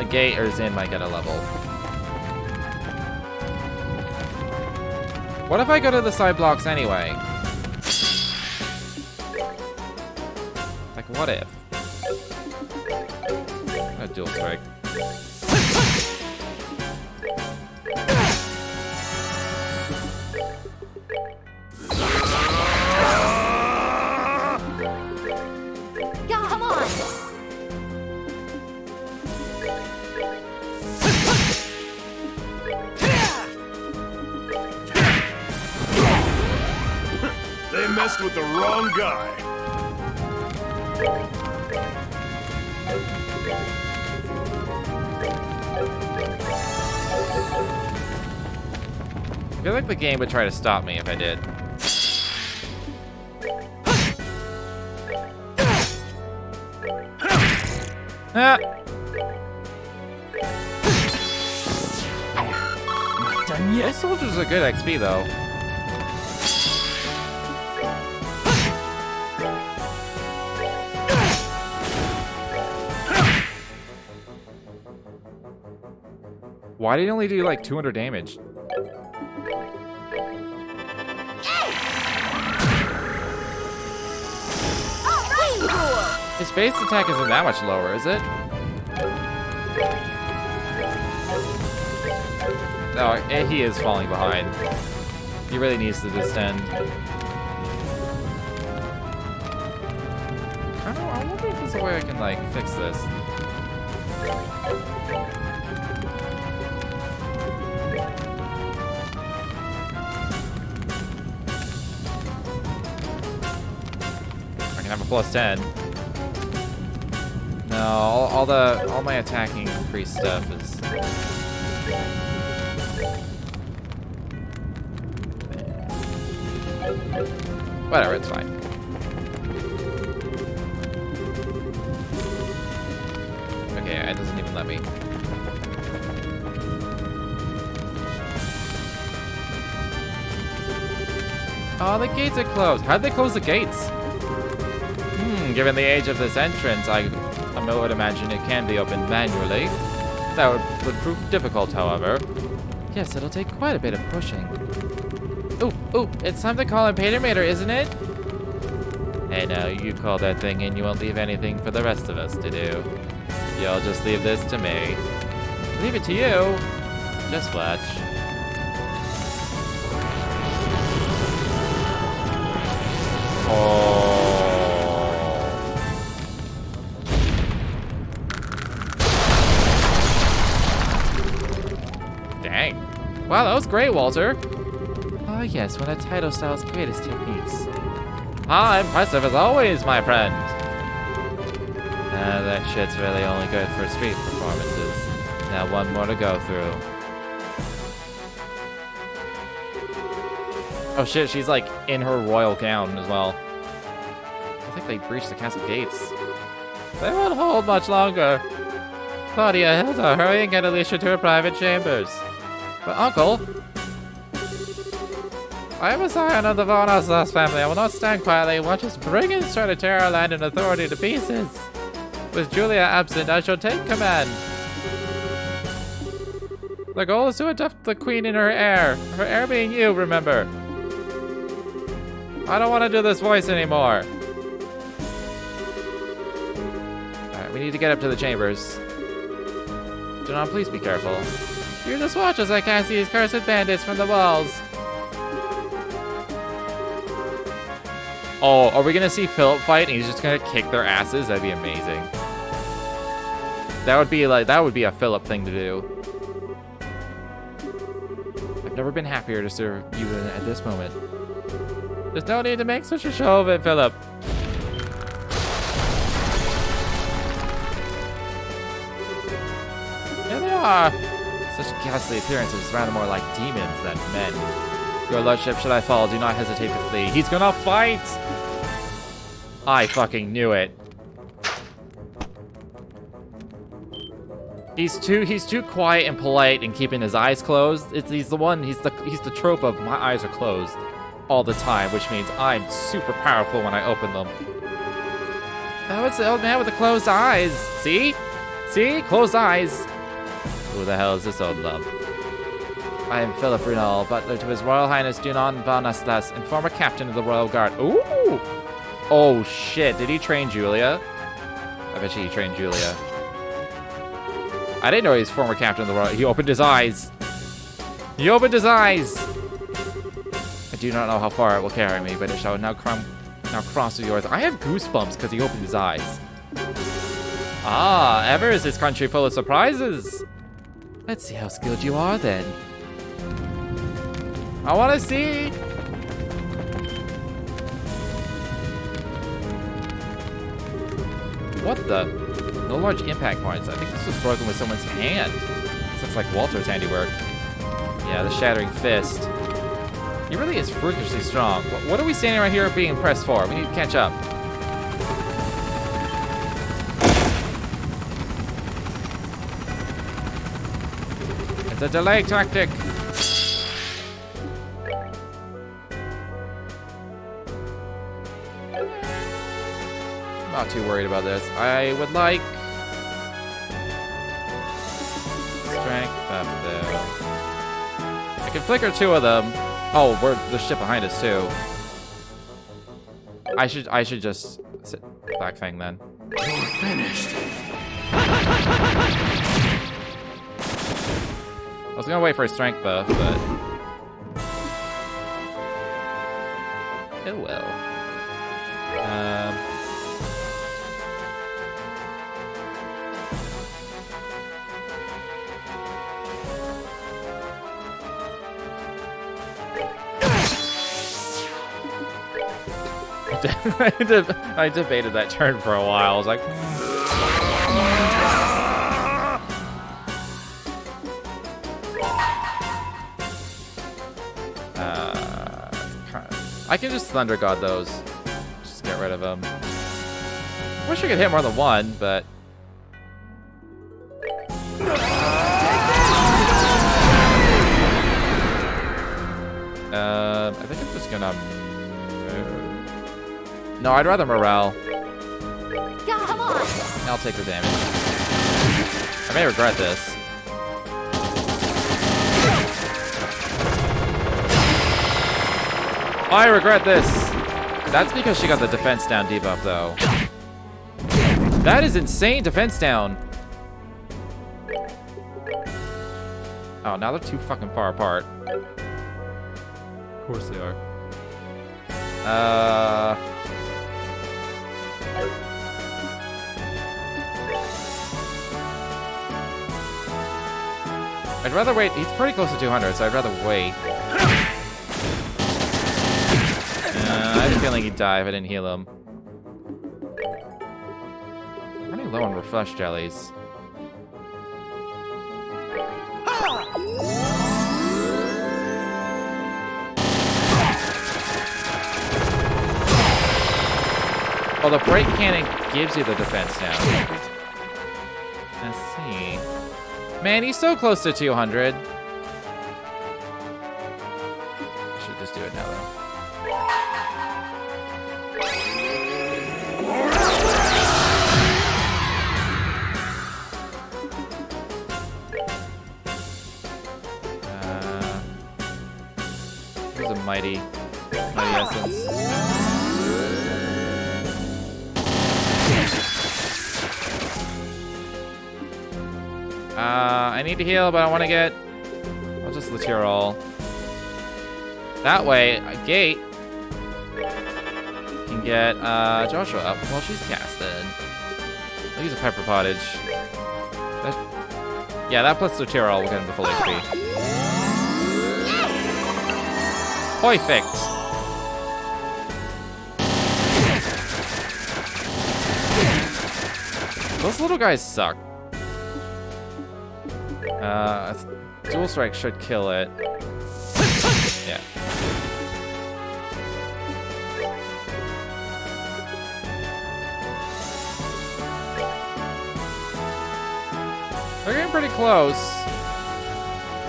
The gate or Zin might get a level. What if I go to the side blocks anyway? Like, what if? A dual strike. Come on! They messed with the wrong guy. I feel like the game would try to stop me if I did. Ah! Not done yet. Those soldiers are good XP though. Why did he only do like 200 damage? His base attack isn't that much lower, is it? No, he is falling behind. He really needs to descend. I wonder if there's a way I can, like, fix this. I can have a +10. No, all my attacking increased stuff is. Whatever, it's fine. Okay, it doesn't even let me. Oh, the gates are closed. How'd they close the gates? Given the age of this entrance, I would imagine it can be opened manually. That would prove difficult, however. Yes, it'll take quite a bit of pushing. Ooh, it's time to call in Patermater, isn't it? Hey, now, you call that thing in, you won't leave anything for the rest of us to do. You'll just leave this to me. Leave it to you? Just watch. Oh. Dang. Wow, that was great, Walter. Oh yes, one of Taito Style's greatest techniques. Ah, impressive as always, my friend. That shit's really only good for street performances. Now one more to go through. Oh shit, she's like in her royal gown as well. I think they breached the castle gates. They won't hold much longer. Claudia, Hilda, hurry and get Alicia to her private chambers. But Uncle, I am a scion of the Von Oslos family. I will not stand quietly and watch his brigands try to tear our land and authority to pieces. With Julia absent, I shall take command. The goal is to adopt the queen in her heir being you, remember. I don't want to do this voice anymore. Alright, we need to get up to the chambers. Do not, please be careful. You just watch as I cast these cursed bandits from the walls. Oh, are we gonna see Philip fight and he's just gonna kick their asses? That'd be amazing. That would be a Philip thing to do. I've never been happier to serve you at this moment. There's no need to make such a show of it, Philip. Here they are. Such ghastly appearances, rather more like demons than men. Your lordship, should I fall, do not hesitate to flee. He's gonna fight! I fucking knew it. He's too quiet and polite and keeping his eyes closed. He's the trope of my eyes are closed all the time, which means I'm super powerful when I open them. Oh, it's the old man with the closed eyes. See? See? Closed eyes. Who the hell is this old love? I am Philip Renal, butler to His Royal Highness Dunan von Aslas, and former captain of the Royal Guard. Ooh! Oh shit, did he train Julia? I bet you he trained Julia. I didn't know he was former captain of the Royal... He opened his eyes. He opened his eyes! I do not know how far it will carry me, but it shall now cross with yours. I have goosebumps because he opened his eyes. Ah, ever is this country full of surprises. Let's see how skilled you are then. I want to see. What the? No large impact points. I think this was broken with someone's hand. This looks like Walter's handiwork. Yeah, the shattering fist. He really is freakishly strong. What are we standing right here being impressed for? We need to catch up. It's a delay tactic. Not too worried about this. I would like strength up there. I can flicker 2 of them. Oh, there's shit behind us too. I should just sit Black Fang then. You're finished. I was gonna wait for a strength buff, but oh well. I debated that turn for a while. I was like, I can just Thunder God those. Just get rid of them. I wish I could hit more than one, but I think I'm just gonna move. No, I'd rather morale. Yeah, come on. I'll take the damage. I may regret this. I regret this. That's because she got the defense down debuff, though. That is insane defense down. Oh, now they're too fucking far apart. Of course they are. I'd rather wait. He's pretty close to 200, so I'd rather wait. I had a feeling he'd die if I didn't heal him. I'm running low on refresh jellies. Oh, the break cannon gives you the defense now. Let's see. Man, he's so close to 200. Should just do it now, though. Here's a mighty essence. I need to heal, but I want to get... I'll just Latirol. That way, a gate can get Joshua up while she's casted. I'll use a Pepper Pottage. Yeah, that plus Latirol will get him to full HP. Perfect. Those little guys suck. Dual Strike should kill it. Yeah. They're getting pretty close.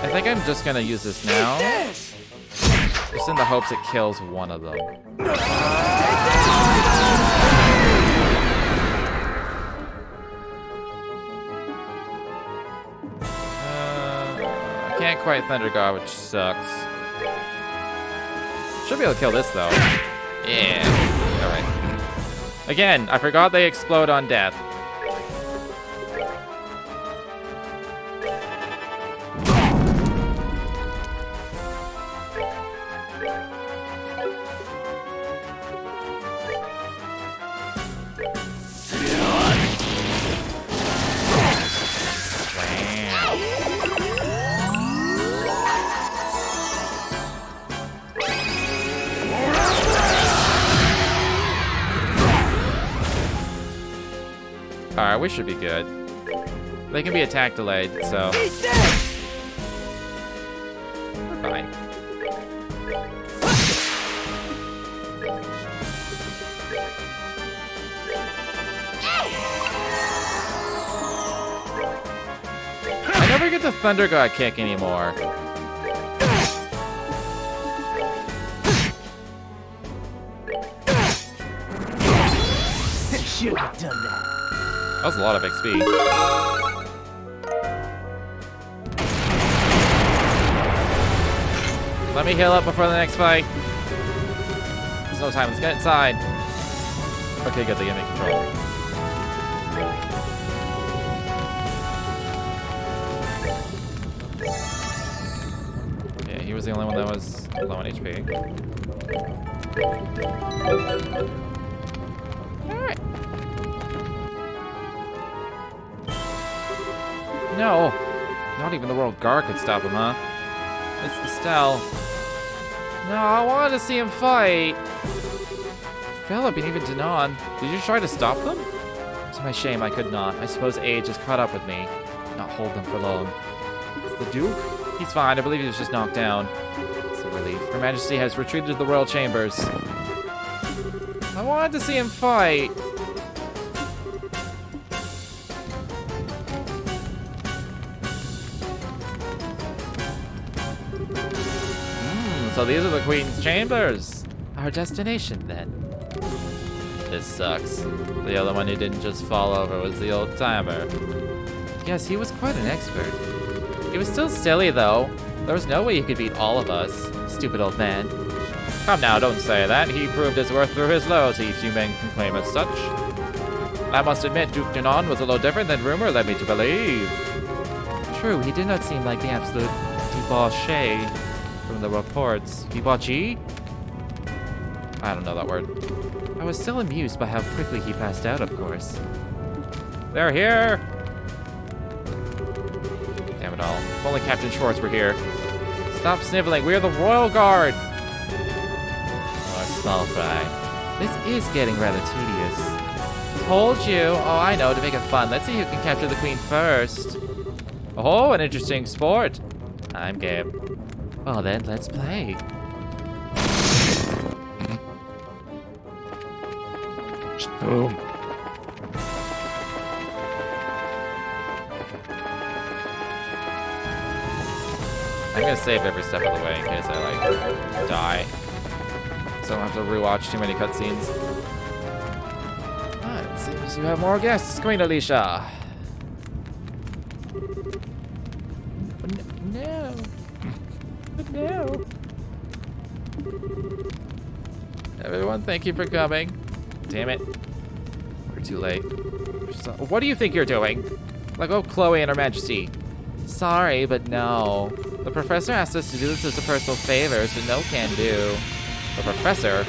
I think I'm just gonna use this now. Just in the hopes it kills one of them. can't quite Thunder God, which sucks. Should be able to kill this, though. Yeah. Alright. Again, I forgot they explode on death. Alright, we should be good. They can be attack delayed, so we're fine. I never get the Thunder God kick anymore. Should have done that. That was a lot of XP. Let me heal up before the next fight. There's no time. Let's get inside. Okay, good. They get me control. Yeah, he was the only one that was low on HP. Alright. No! Not even the World Guard could stop him, huh? It's Estelle. No, I wanted to see him fight. Philip and even Danon. Did you try to stop them? To my shame, I could not. I suppose age has caught up with me. Not hold them for long. It's the Duke? He's fine. I believe he was just knocked down. It's a relief. Her Majesty has retreated to the royal chambers. I wanted to see him fight. So these are the Queen's chambers. Our destination, then. This sucks. The other one who didn't just fall over was the old timer. Yes, he was quite an expert. He was still silly, though. There was no way he could beat all of us. Stupid old man. Come now, don't say that. He proved his worth through his loyalty, if you men can claim as such. I must admit, Duke Danon was a little different than rumor led me to believe. True, he did not seem like the absolute debauchee from the reports. Debauchee? I don't know that word. I was still amused by how quickly he passed out, of course. They're here! Damn it all. If only Captain Schwartz were here. Stop sniveling, we're the Royal Guard! Or small fry. This is getting rather tedious. Told you! Oh, I know, to make it fun. Let's see who can capture the Queen first. Oh, an interesting sport. I'm game. Well then, let's play. Boom. I'm gonna save every step of the way in case I, like, die. So I don't have to rewatch too many cutscenes. Ah, it seems you have more guests, Queen Alicia. No. No. Everyone, thank you for coming. Damn it. We're too late. So, what do you think you're doing? Let go of Chloe and Her Majesty. Sorry, but no. The professor asked us to do this as a personal favor, so no can do. The professor?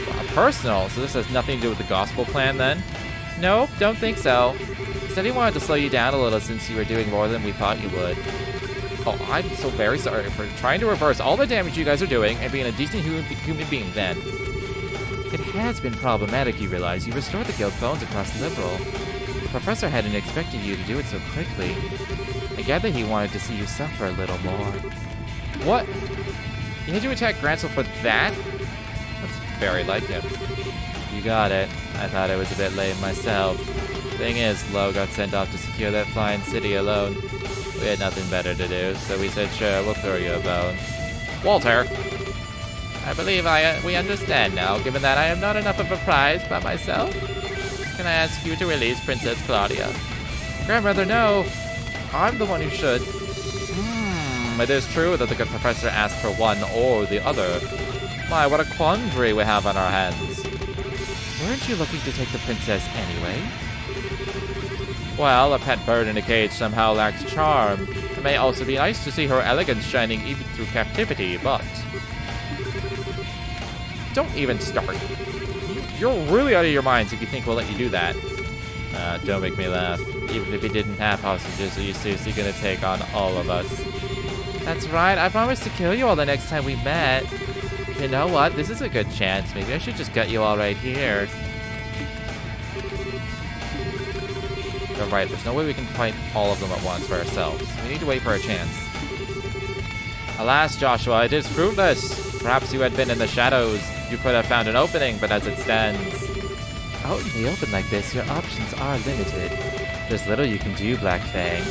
Well, personal? So this has nothing to do with the gospel plan then? Nope, don't think so. He said he wanted to slow you down a little since you were doing more than we thought you would. Oh, I'm so very sorry for trying to reverse all the damage you guys are doing and being a decent human being then. It has been problematic, you realize. You restored the guild phones across Liberal. The professor hadn't expected you to do it so quickly. I gather he wanted to see you suffer a little more. What? You had to attack Grancel for that? That's very like him. You got it. I thought it was a bit lame myself. Thing is, Lo got sent off to secure that fine city alone. We had nothing better to do, so we said, sure, we'll throw you a bone. Walter! I believe we understand now, given that I am not enough of a prize by myself. Can I ask you to release Princess Claudia? Grandmother, no! I'm the one who should. It is true that the good professor asked for one or the other. My, what a quandary we have on our hands. Weren't you looking to take the princess anyway? Well, a pet bird in a cage somehow lacks charm. It may also be nice to see her elegance shining even through captivity, but... Don't even start. You're really out of your minds if you think we'll let you do that. Don't make me laugh. Even if you didn't have hostages, are you seriously gonna take on all of us? That's right, I promised to kill you all the next time we met. You know what? This is a good chance. Maybe I should just gut you all right here. You're right, there's no way we can fight all of them at once for ourselves. We need to wait for a chance. Alas, Joshua, it is fruitless. Perhaps you had been in the shadows. You could have found an opening, but as it stands... Out in the open like this, your options are limited. There's little you can do, Black Fang.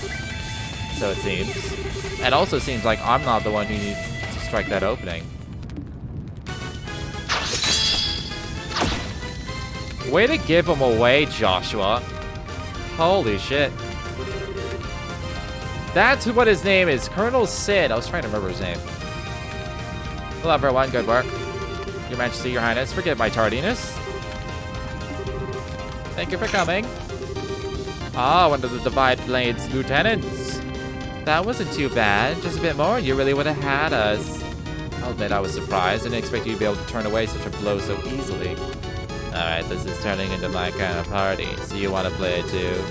So it seems. It also seems like I'm not the one who needs to strike that opening. Way to give him away, Joshua. Holy shit. That's what his name is. Colonel Sid. I was trying to remember his name. Hello, everyone. Good work. Your Majesty, Your Highness, forgive my tardiness. Thank you for coming. Ah, one of the Divide Blade's lieutenants. That wasn't too bad. Just a bit more, you really would have had us. I'll admit I was surprised. I didn't expect you to be able to turn away such a blow so easily. Alright, this is turning into my kind of party, so you want to play it too?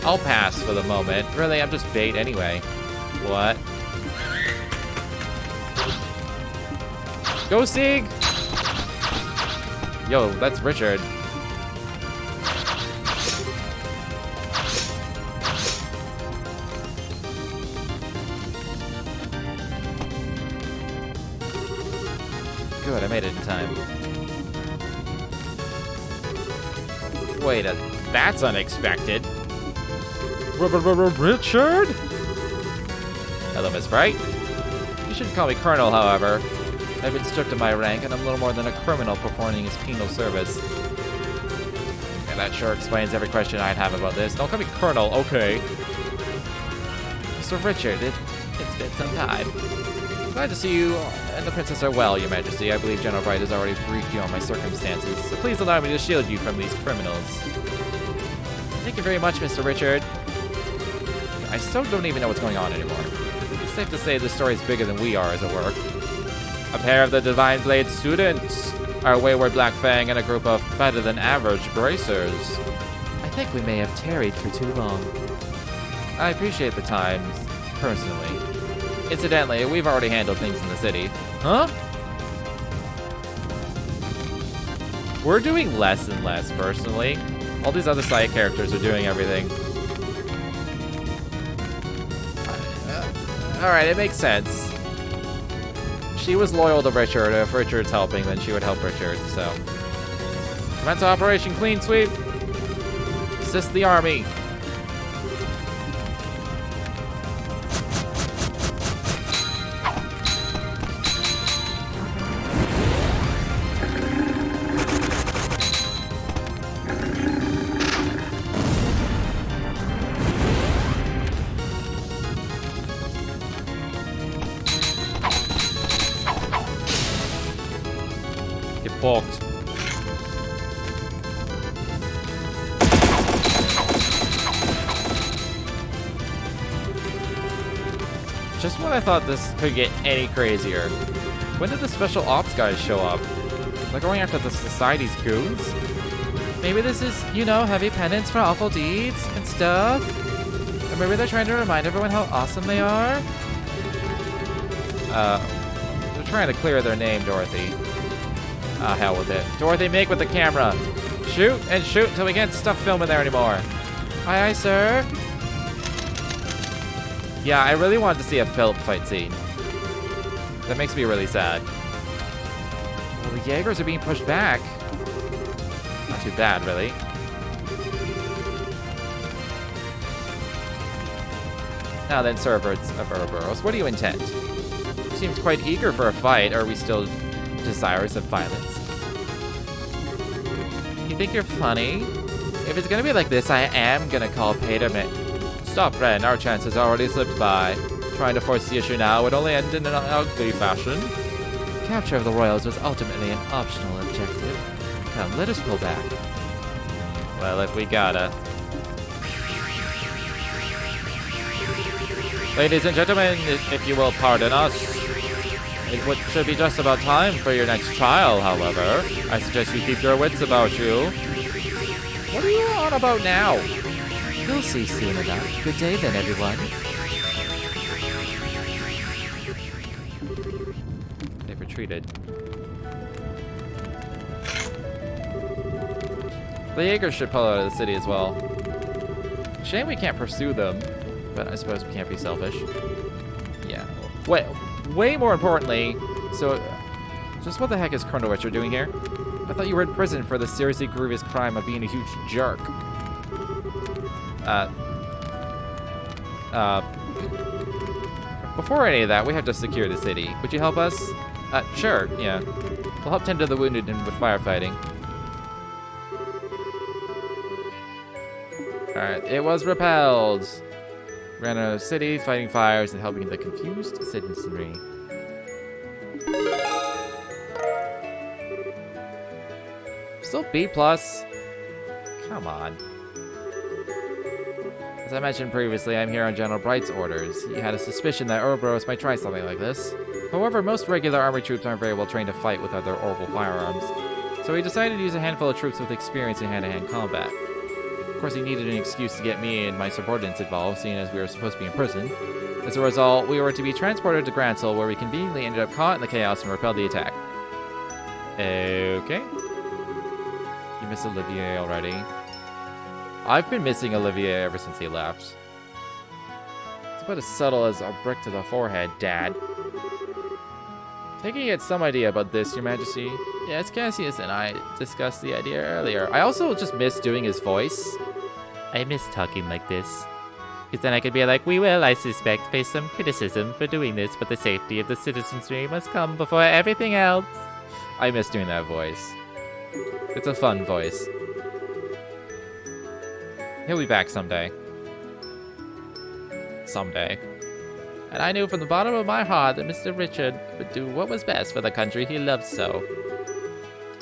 I'll pass for the moment. Really, I'm just bait anyway. What? Go, Sieg! Yo, that's Richard. Good, I made it in time. Wait, that's unexpected. Richard? Hello, Miss Bright. You shouldn't call me Colonel, however. I've been stripped of my rank, and I'm little more than a criminal performing his penal service. And that sure explains every question I'd have about this. Don't call me Colonel, okay. Mr. Richard, it's been some time. Glad to see you and the princess are well, Your Majesty. I believe General Bright has already briefed you on my circumstances, so please allow me to shield you from these criminals. Thank you very much, Mr. Richard. I still don't even know what's going on anymore. It's safe to say this story's bigger than we are, as it were. A pair of the Divine Blade students, our wayward Black Fang, and a group of better-than-average bracers. I think we may have tarried for too long. I appreciate the time, personally. Incidentally, we've already handled things in the city. Huh? We're doing less and less, personally. All these other side characters are doing everything. Alright, it makes sense. She was loyal to Richard. If Richard's helping, then she would help Richard, so. Commence Operation Clean Sweep. Assist the army. Fucked. Just when I thought this could get any crazier, when did the special ops guys show up? They're going after the society's goons? Maybe this is, you know, heavy penance for awful deeds and stuff? Or maybe they're trying to remind everyone how awesome they are? They're trying to clear their name, Dorothy. Ah, hell with it. Dorothy, make with the camera. Shoot and shoot until we can't stuff film in there anymore. Aye, aye, sir. Yeah, I really wanted to see a Philip fight scene. That makes me really sad. Well, the Jaegers are being pushed back. Not too bad, really. Now then, Sir Ouroboros, what do you intend? You seemed quite eager for a fight, or are we still desirous of violence? You think you're funny? If it's gonna be like this, I am gonna call Peterman. Stop, Ren. Our chance has already slipped by. Trying to force the issue now would only end in an ugly fashion. Capture of the royals was ultimately an optional objective. Come, let us pull back. Well, if we gotta. Ladies and gentlemen, if you will pardon us, it should be just about time for your next trial, however. I suggest you keep your wits about you. What are you on about now? You'll see soon enough. Good day then, everyone. They've retreated. The Jaegers should pull out of the city as well. Shame we can't pursue them, but I suppose we can't be selfish. Yeah. Wait. Way more importantly, so, just what the heck is Colonel Richard doing here? I thought you were in prison for the seriously grievous crime of being a huge jerk. Before any of that, we have to secure the city. Would you help us? Sure, yeah. We'll help tend to the wounded and with firefighting. Alright, it was repelled. Ran out of the city, fighting fires and helping the confused citizenry. Still B+. Come on. As I mentioned previously, I'm here on General Bright's orders. He had a suspicion that Ouroboros might try something like this. However, most regular army troops aren't very well trained to fight with other orbital firearms, so he decided to use a handful of troops with experience in hand-to-hand combat. Of course, he needed an excuse to get me and my subordinates involved, seeing as we were supposed to be in prison. As a result, we were to be transported to Grancel, where we conveniently ended up caught in the chaos and repelled the attack. Okay. You miss Olivier already. I've been missing Olivier ever since he left. It's about as subtle as a brick to the forehead, Dad. Taking it some idea about this, Your Majesty. Yes, Cassius and I discussed the idea earlier. I also just miss doing his voice. I miss talking like this. Because then I could be like, we will, I suspect, face some criticism for doing this, but the safety of the citizenry must come before everything else. I miss doing that voice. It's a fun voice. He'll be back someday. Someday. And I knew from the bottom of my heart that Mr. Richard would do what was best for the country he loved so.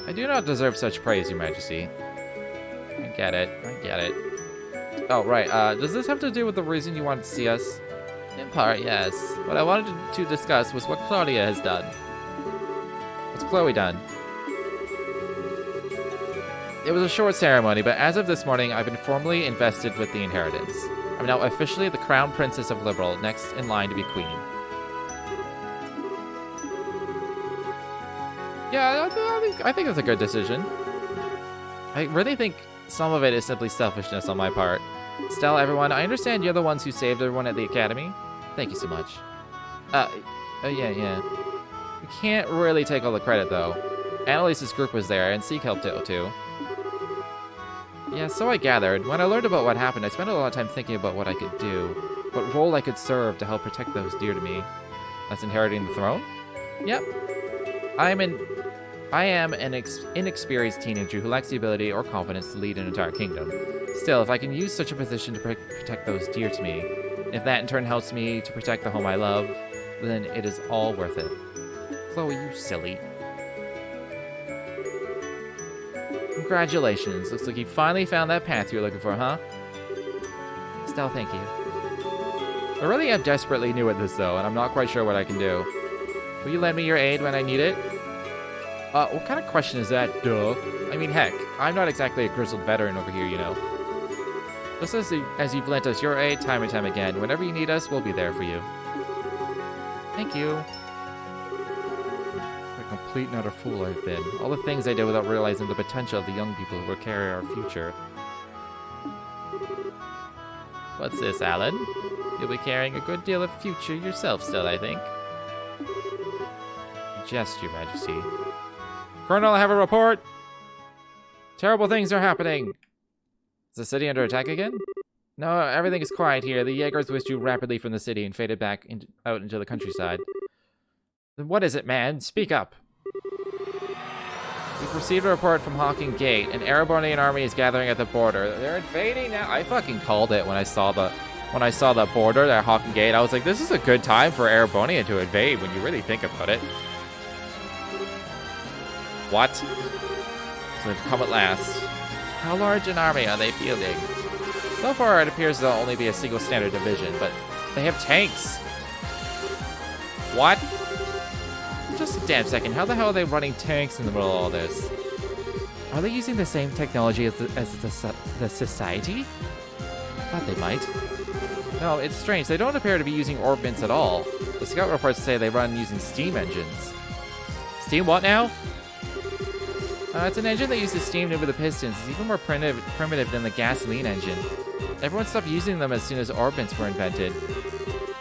I do not deserve such praise, Your Majesty. I get it. I get it. Oh, right. Does this have to do with the reason you wanted to see us? In part, yes. What I wanted to discuss was what Claudia has done. What's Chloe done? It was a short ceremony, but as of this morning, I've been formally invested with the inheritance. I'm now officially the Crown Princess of Liberal, next in line to be Queen. Yeah, I think that's a good decision. I really think some of it is simply selfishness on my part. Still, everyone, I understand you're the ones who saved everyone at the Academy. Thank you so much. Yeah. We can't really take all the credit, though. Annalise's group was there, and Seek helped it, too. Yeah, so I gathered. When I learned about what happened, I spent a lot of time thinking about what I could do. What role I could serve to help protect those dear to me. That's inheriting the throne? Yep. I am an inexperienced teenager who lacks the ability or confidence to lead an entire kingdom. Still, if I can use such a position to protect those dear to me, if that in turn helps me to protect the home I love, then it is all worth it. Chloe, you silly. Congratulations. Looks like you finally found that path you were looking for, huh? Still, thank you. I really am desperately new at this, though, and I'm not quite sure what I can do. Will you lend me your aid when I need it? What kind of question is that, duh? I mean, heck, I'm not exactly a grizzled veteran over here, you know. Just as you've lent us your aid time and time again, whenever you need us, we'll be there for you. Thank you. What a complete and utter fool I've been. All the things I did without realizing the potential of the young people who will carry our future. What's this, Alan? You'll be carrying a good deal of future yourself still, I think. Jest, Your Majesty. Colonel, I have a report! Terrible things are happening! Is the city under attack again? No, everything is quiet here. The Jaegers withdrew rapidly from the city and faded back out into the countryside. Then what is it, man? Speak up! We've received a report from Hawking Gate. An Erebonian army is gathering at the border. They're invading now. I fucking called it when I saw the When I saw the border at Hawking Gate, I was like, this is a good time for Erebonian to invade when you really think about it. What? So they've come at last. How large an army are they fielding? So far, it appears there'll only be a single standard division, but they have tanks. What? Just a damn second. How the hell are they running tanks in the middle of all this? Are they using the same technology as the society? I thought they might. No, it's strange. They don't appear to be using orbits at all. The scout reports say they run using steam engines. Steam what now? It's an engine that uses steam to move the pistons. It's even more primitive than the gasoline engine. Everyone stopped using them as soon as orbits were invented.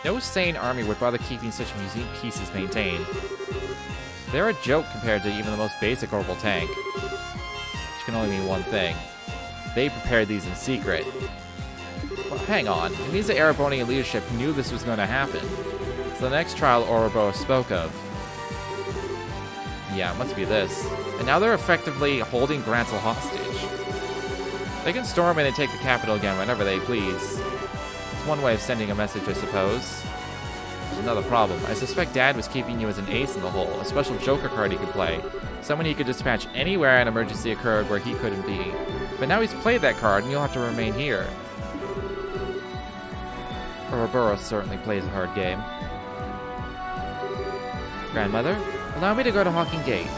No sane army would bother keeping such museum pieces maintained. They're a joke compared to even the most basic orbital tank. Which can only mean one thing. They prepared these in secret. Well, hang on. It means the Erebonian leadership knew this was going to happen. It's the next trial Ouroboros spoke of. Yeah, it must be this. And now they're effectively holding Grancel hostage. They can storm in and take the capital again whenever they please. It's one way of sending a message, I suppose. There's another problem. I suspect Dad was keeping you as an ace in the hole, a special joker card he could play. Someone he could dispatch anywhere an emergency occurred where he couldn't be. But now he's played that card, and you'll have to remain here. Ouroboros certainly plays a hard game. Grandmother, allow me to go to Hawking Gate.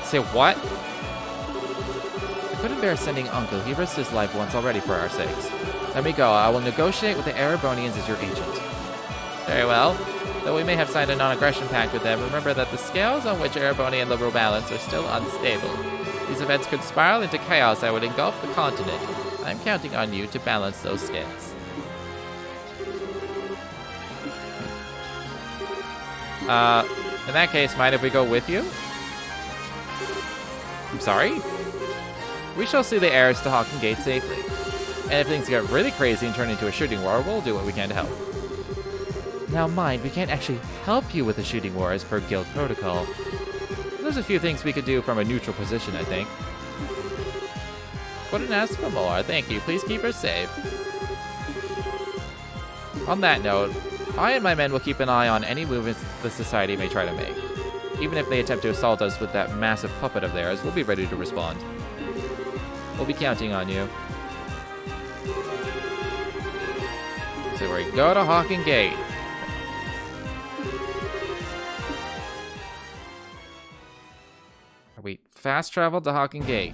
Say what? I couldn't bear sending Uncle. He risked his life once already for our sakes. Let me go. I will negotiate with the Erebonians as your agent. Very well. Though we may have signed a non-aggression pact with them, remember that the scales on which Erebonian liberal balance are still unstable. These events could spiral into chaos that would engulf the continent. I'm counting on you to balance those scales. In that case, mind if we go with you? I'm sorry? We shall see the heirs to Hawking Gate safely. And if things get really crazy and turn into a shooting war, we'll do what we can to help. Now mind, we can't actually help you with the shooting war as per guild protocol. There's a few things we could do from a neutral position, I think. Couldn't ask for more, thank you. Please keep her safe. On that note, I and my men will keep an eye on any movements the Society may try to make. Even if they attempt to assault us with that massive puppet of theirs, we'll be ready to respond. We'll be counting on you. So we go to Hawking Gate. We fast traveled to Hawking Gate.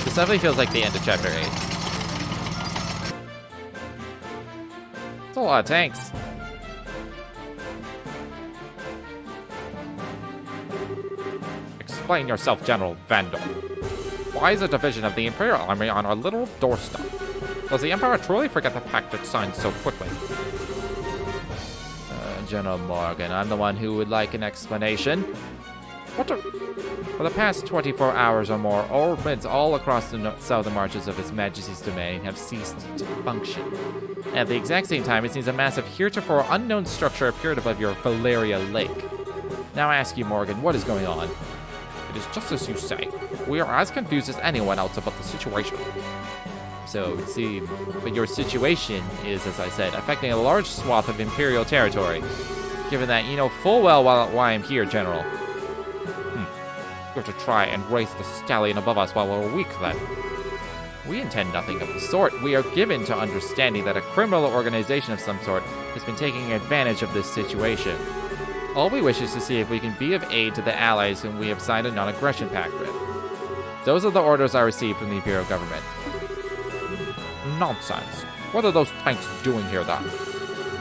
This definitely feels like the end of Chapter 8. It's a lot of tanks. Explain yourself, General Vandal. Why is a division of the Imperial Army on our little doorstep? Does the Empire truly forget the pact it signed so quickly? General Morgan, I'm the one who would like an explanation. For the past 24 hours or more, orbits all across the southern marches of His Majesty's domain have ceased to function. At the exact same time, it seems a massive heretofore unknown structure appeared above your Valeria Lake. Now I ask you, Morgan, what is going on? It is just as you say. We are as confused as anyone else about the situation. So, it seems, but your situation is, as I said, affecting a large swath of Imperial territory. Given that, you know full well why I'm here, General. You're to try and raise the stallion above us while we're weak, then. We intend nothing of the sort. We are given to understanding that a criminal organization of some sort has been taking advantage of this situation. All we wish is to see if we can be of aid to the allies whom we have signed a non-aggression pact with. Those are the orders I received from the Imperial government. Nonsense. What are those tanks doing here, then?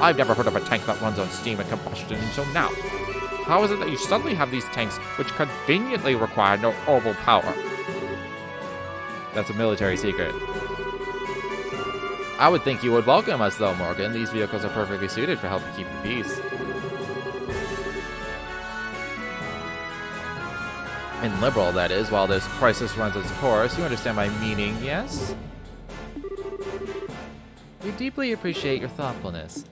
I've never heard of a tank that runs on steam and combustion until now. How is it that you suddenly have these tanks which conveniently require no orbital power? That's a military secret. I would think you would welcome us, though, Morgan. These vehicles are perfectly suited for helping keep the peace. And liberal, that is, while this crisis runs its course. You understand my meaning, yes? We deeply appreciate your thoughtfulness.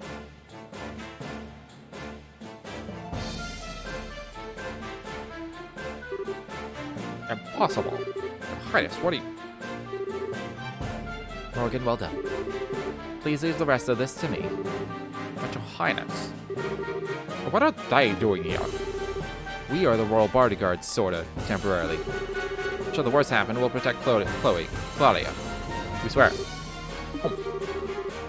Impossible. Highness, what are you... Morgan, well done. Please leave the rest of this to me. But your Highness... What are they doing here? We are the royal bodyguards, sorta, temporarily. Should the worst happen, we'll protect Claudia. We swear.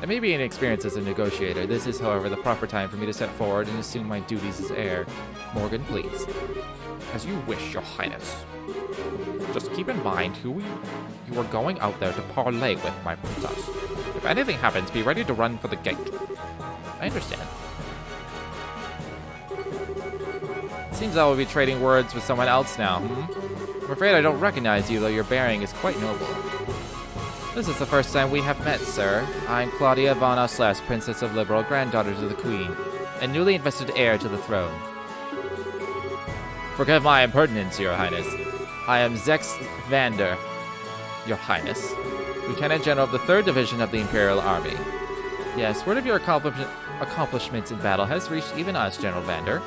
I may be inexperienced as a negotiator. This is, however, the proper time for me to step forward and assume my duties as heir. Morgan, please. As you wish, your Highness. Just keep in mind who you are going out there to parley with, my princess. If anything happens, be ready to run for the gate. I understand. Seems I will be trading words with someone else now, I'm afraid I don't recognize you, though your bearing is quite noble. This is the first time we have met, sir. I'm Claudia von Ausles, Princess of Liberal, granddaughter to the Queen, and newly invested heir to the throne. Forgive my impertinence, Your Highness. I am Zex Vander, Your Highness, Lieutenant General of the 3rd Division of the Imperial Army. Yes, word of your accomplishments in battle has reached even us, General Vander.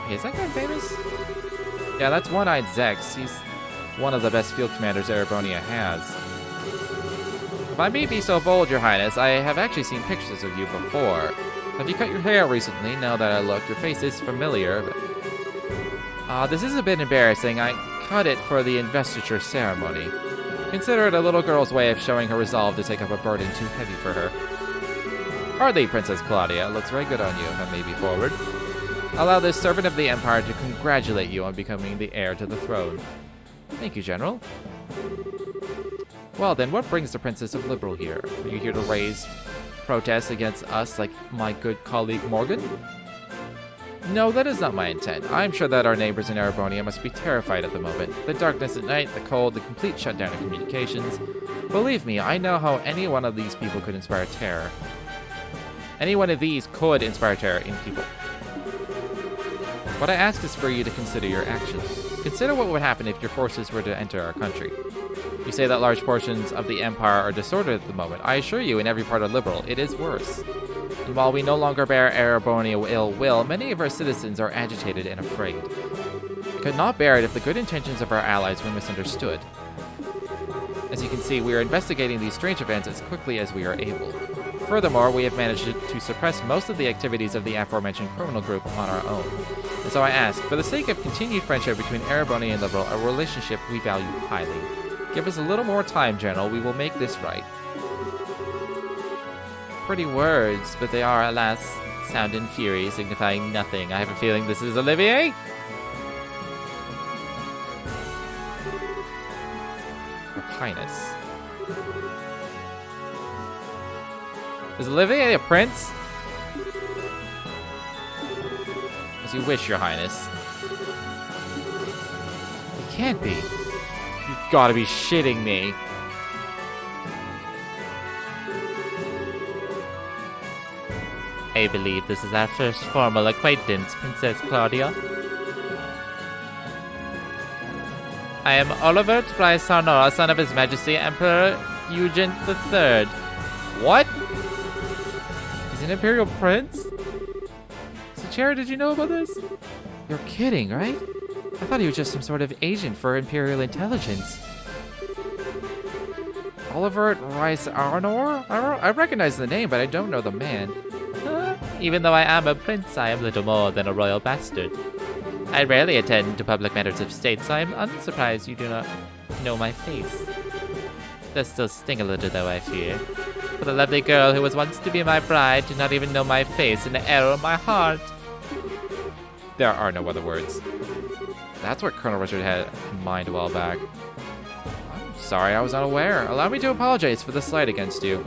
Hey, is that guy famous? Yeah, that's One-Eyed Zex. He's one of the best field commanders Erebonia has. If I may be so bold, Your Highness, I have actually seen pictures of you before. Have you cut your hair recently? Now that I look, your face is familiar, but... this is a bit embarrassing. I cut it for the investiture ceremony. Consider it a little girl's way of showing her resolve to take up a burden too heavy for her. Hardly, Princess Claudia. Looks very good on you, if I may be forward. Allow this servant of the Empire to congratulate you on becoming the heir to the throne. Thank you, General. Well then, what brings the Princess of Liberal here? Are you here to raise protests against us like my good colleague Morgan? No, that is not my intent. I'm sure that our neighbors in Erebonia must be terrified at the moment. The darkness at night, the cold, the complete shutdown of communications. Believe me, I know how any one of these people could inspire terror. Any one of these could inspire terror in people. What I ask is for you to consider your actions. Consider what would happen if your forces were to enter our country. You say that large portions of the Empire are disordered at the moment. I assure you, in every part of Liberal, it is worse. And while we no longer bear Erebonia ill will, many of our citizens are agitated and afraid. We could not bear it if the good intentions of our allies were misunderstood. As you can see, we are investigating these strange events as quickly as we are able. Furthermore, we have managed to suppress most of the activities of the aforementioned criminal group on our own. And so I ask, for the sake of continued friendship between Erebonia and Liberal, a relationship we value highly. Give us a little more time, General. We will make this right. Pretty words, but they are, alas, sound and fury, signifying nothing. I have a feeling this is Olivier? Your Highness. Is Olivier a prince? As you wish, Your Highness. It can't be. You've got to be shitting me. I believe this is our first formal acquaintance, Princess Claudia. I am Olivier Bryce-Sarnora, son of His Majesty Emperor Eugene III. What? He's an Imperial Prince? Sachera, did you know about this? You're kidding, right? I thought he was just some sort of agent for Imperial intelligence. Olivier Bryce-Sarnora? I recognize the name, but I don't know the man. Even though I am a prince, I am little more than a royal bastard. I rarely attend to public matters of state, so I'm unsurprised you do not know my face. It does still sting a little, though, I fear. For the lovely girl who was once to be my bride did not even know my face and the arrow in my heart. There are no other words. That's what Colonel Richard had in mind a while back. I'm sorry, I was unaware. Allow me to apologize for the slight against you.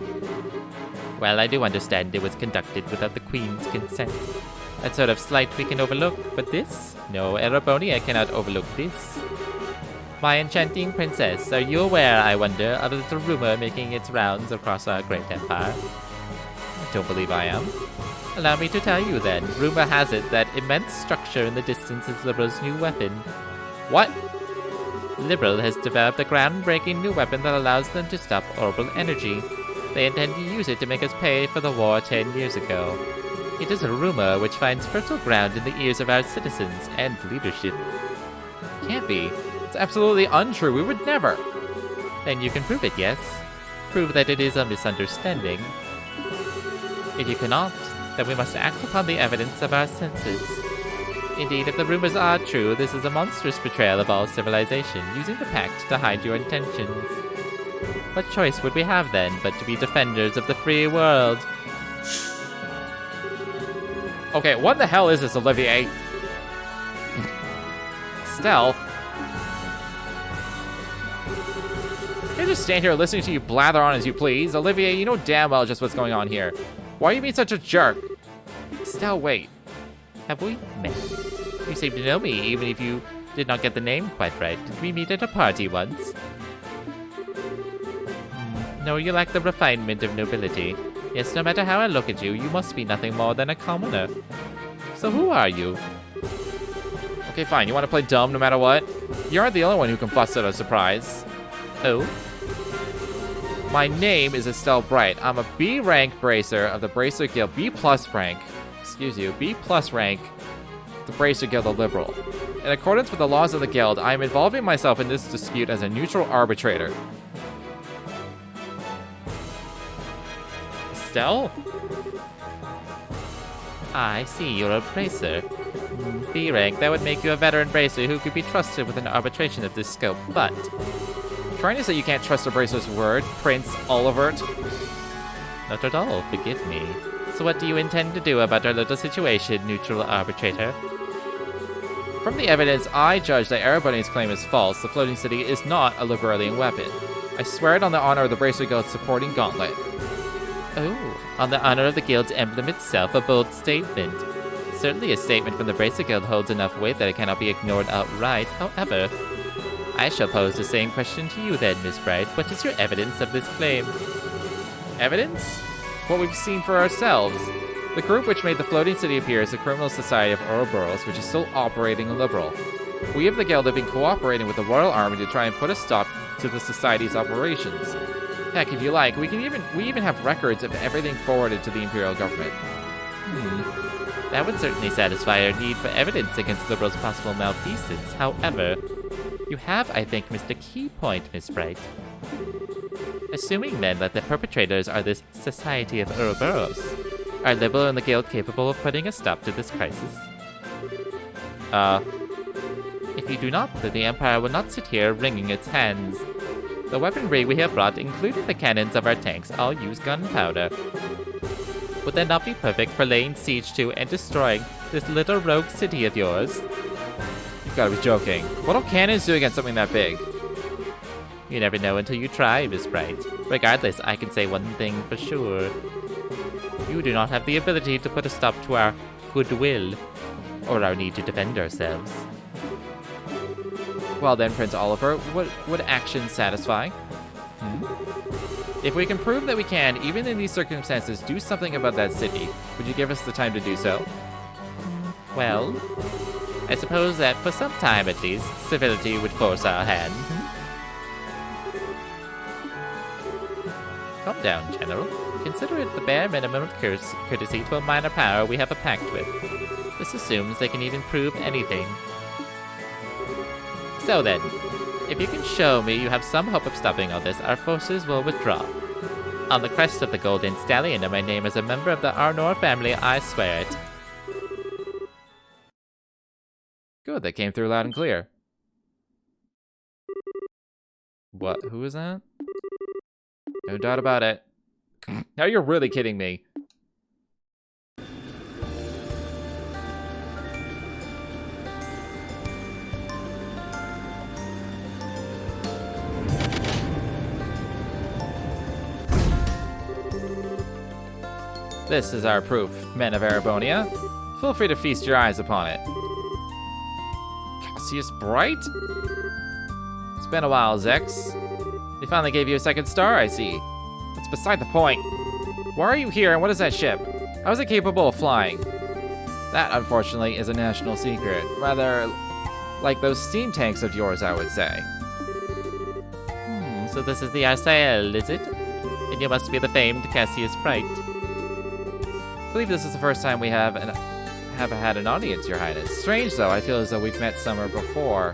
Well, I do understand it was conducted without the Queen's consent. That sort of slight we can overlook, but this? No, Erebonia cannot overlook this. My enchanting princess, are you aware, I wonder, of a little rumor making its rounds across our great empire? I don't believe I am. Allow me to tell you then. Rumor has it that immense structure in the distance is Liberal's new weapon. What? Liberal has developed a groundbreaking new weapon that allows them to stop orbital energy. They intend to use it to make us pay for the war 10 years ago. It is a rumor which finds fertile ground in the ears of our citizens and leadership. Can't be. It's absolutely untrue. We would never. Then you can prove it, yes? Prove that it is a misunderstanding. If you cannot, then we must act upon the evidence of our senses. Indeed, if the rumors are true, this is a monstrous betrayal of all civilization, using the pact to hide your intentions. What choice would we have then, but to be defenders of the free world? Okay, what the hell is this, Olivier? Stell? Can't just stand here listening to you blather on as you please. Olivier, you know damn well just what's going on here. Why are you being such a jerk? Stell, wait. Have we met? You seem to know me, even if you did not get the name quite right. Did we meet at a party once? No, you lack the refinement of nobility. Yes, no matter how I look at you, you must be nothing more than a commoner. So who are you? Okay, fine. You want to play dumb no matter what? You aren't the only one who can bust out a surprise. Oh? My name is Estelle Bright. I'm a B rank bracer of the Bracer Guild. B plus rank. Excuse you. B plus rank. The Bracer Guild of Liberal. In accordance with the laws of the guild, I am involving myself in this dispute as a neutral arbitrator. Estelle? I see, you're a bracer. B rank, that would make you a veteran bracer who could be trusted with an arbitration of this scope, but... Trying to say you can't trust a bracer's word, Prince Olivert? Not at all, forgive me. So what do you intend to do about our little situation, neutral arbitrator? From the evidence, I judge that Ereboni's claim is false. The floating city is not a Liberalian weapon. I swear it on the honor of the Bracer Guild's supporting gauntlet. Oh, on the honor of the guild's emblem itself, a bold statement. Certainly a statement from the Bracer Guild holds enough weight that it cannot be ignored outright. However, I shall pose the same question to you then, Miss Bright. What is your evidence of this claim? Evidence? What we've seen for ourselves. The group which made the floating city appear is the Criminal Society of Ouroboros, which is still operating liberal. We of the Guild have been cooperating with the Royal Army to try and put a stop to the Society's operations. Heck, if you like, we even have records of everything forwarded to the Imperial government. That would certainly satisfy our need for evidence against the Liberals' possible malfeasance. However, you have, I think, missed a key point, Miss Bright. Assuming, then, that the perpetrators are this Society of Ouroboros, are Liberal and the Guild capable of putting a stop to this crisis? If you do not, then the Empire will not sit here wringing its hands. The weaponry we have brought, including the cannons of our tanks, all use gunpowder. Would that not be perfect for laying siege to and destroying this little rogue city of yours? You've got to be joking. What will cannons do against something that big? You never know until you try, Miss Bright. Regardless, I can say one thing for sure. You do not have the ability to put a stop to our goodwill, or our need to defend ourselves. Well then, Prince Oliver, would action satisfy? If we can prove that we can, even in these circumstances, do something about that city, would you give us the time to do so? Well, I suppose that for some time at least, civility would force our hand. Calm down, General. Consider it the bare minimum of courtesy to a minor power we have a pact with. This assumes they can even prove anything. So then, if you can show me you have some hope of stopping all this, our forces will withdraw. On the crest of the Golden Stallion and my name as a member of the Arnor family, I swear it. Good, that came through loud and clear. What? Who is that? No doubt about it. Now you're really kidding me. This is our proof, men of Erebonia. Feel free to feast your eyes upon it. Cassius Bright? It's been a while, Zex. They finally gave you a second star, I see. That's beside the point. Why are you here, and what is that ship? How is it capable of flying? That, unfortunately, is a national secret. Rather, like those steam tanks of yours, I would say. So this is the RCL, is it? And you must be the famed Cassius Bright. I believe this is the first time we have had an audience, Your Highness. Strange, though. I feel as though we've met somewhere before.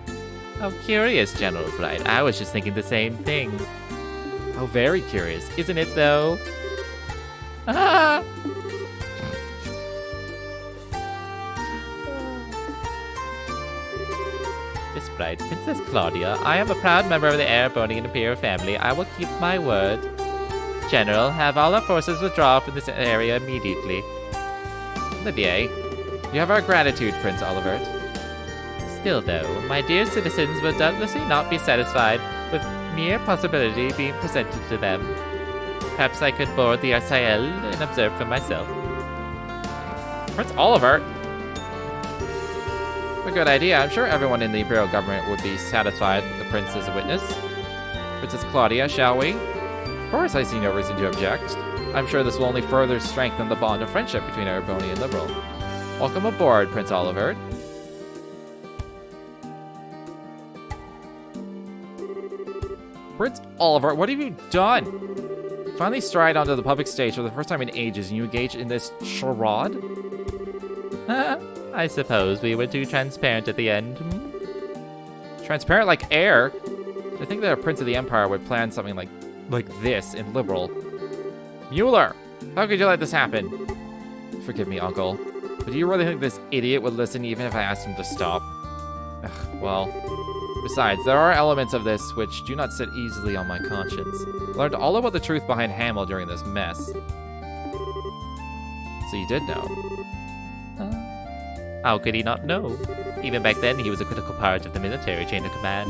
How curious, General Bright. I was just thinking the same thing. How very curious. Isn't it, though? Ah! Miss Bright, Princess Claudia, I am a proud member of the Airbonian Imperial family. I will keep my word. General, have all our forces withdraw from this area immediately. Olivier, you have our gratitude, Prince Olivert. Still, though, my dear citizens will doubtlessly not be satisfied with mere possibility being presented to them. Perhaps I could board the Arsael and observe for myself. Prince Olivert? A good idea. I'm sure everyone in the Imperial government would be satisfied with the Prince as a witness. Princess Claudia, shall we? Of course, I see no reason to object. I'm sure this will only further strengthen the bond of friendship between Arboni and Liberal. Welcome aboard, Prince Olivert. Prince Olivert, what have you done? You finally stride onto the public stage for the first time in ages and you engage in this charade? I suppose we were too transparent at the end. Transparent like air? I think that a Prince of the Empire would plan something like this in Liberal. Mueller! How could you let this happen? Forgive me, Uncle. But do you really think this idiot would listen even if I asked him to stop? Ugh, well... Besides, there are elements of this which do not sit easily on my conscience. I learned all about the truth behind Hamill during this mess. So you did know? How could he not know? Even back then, he was a critical part of the military chain of command.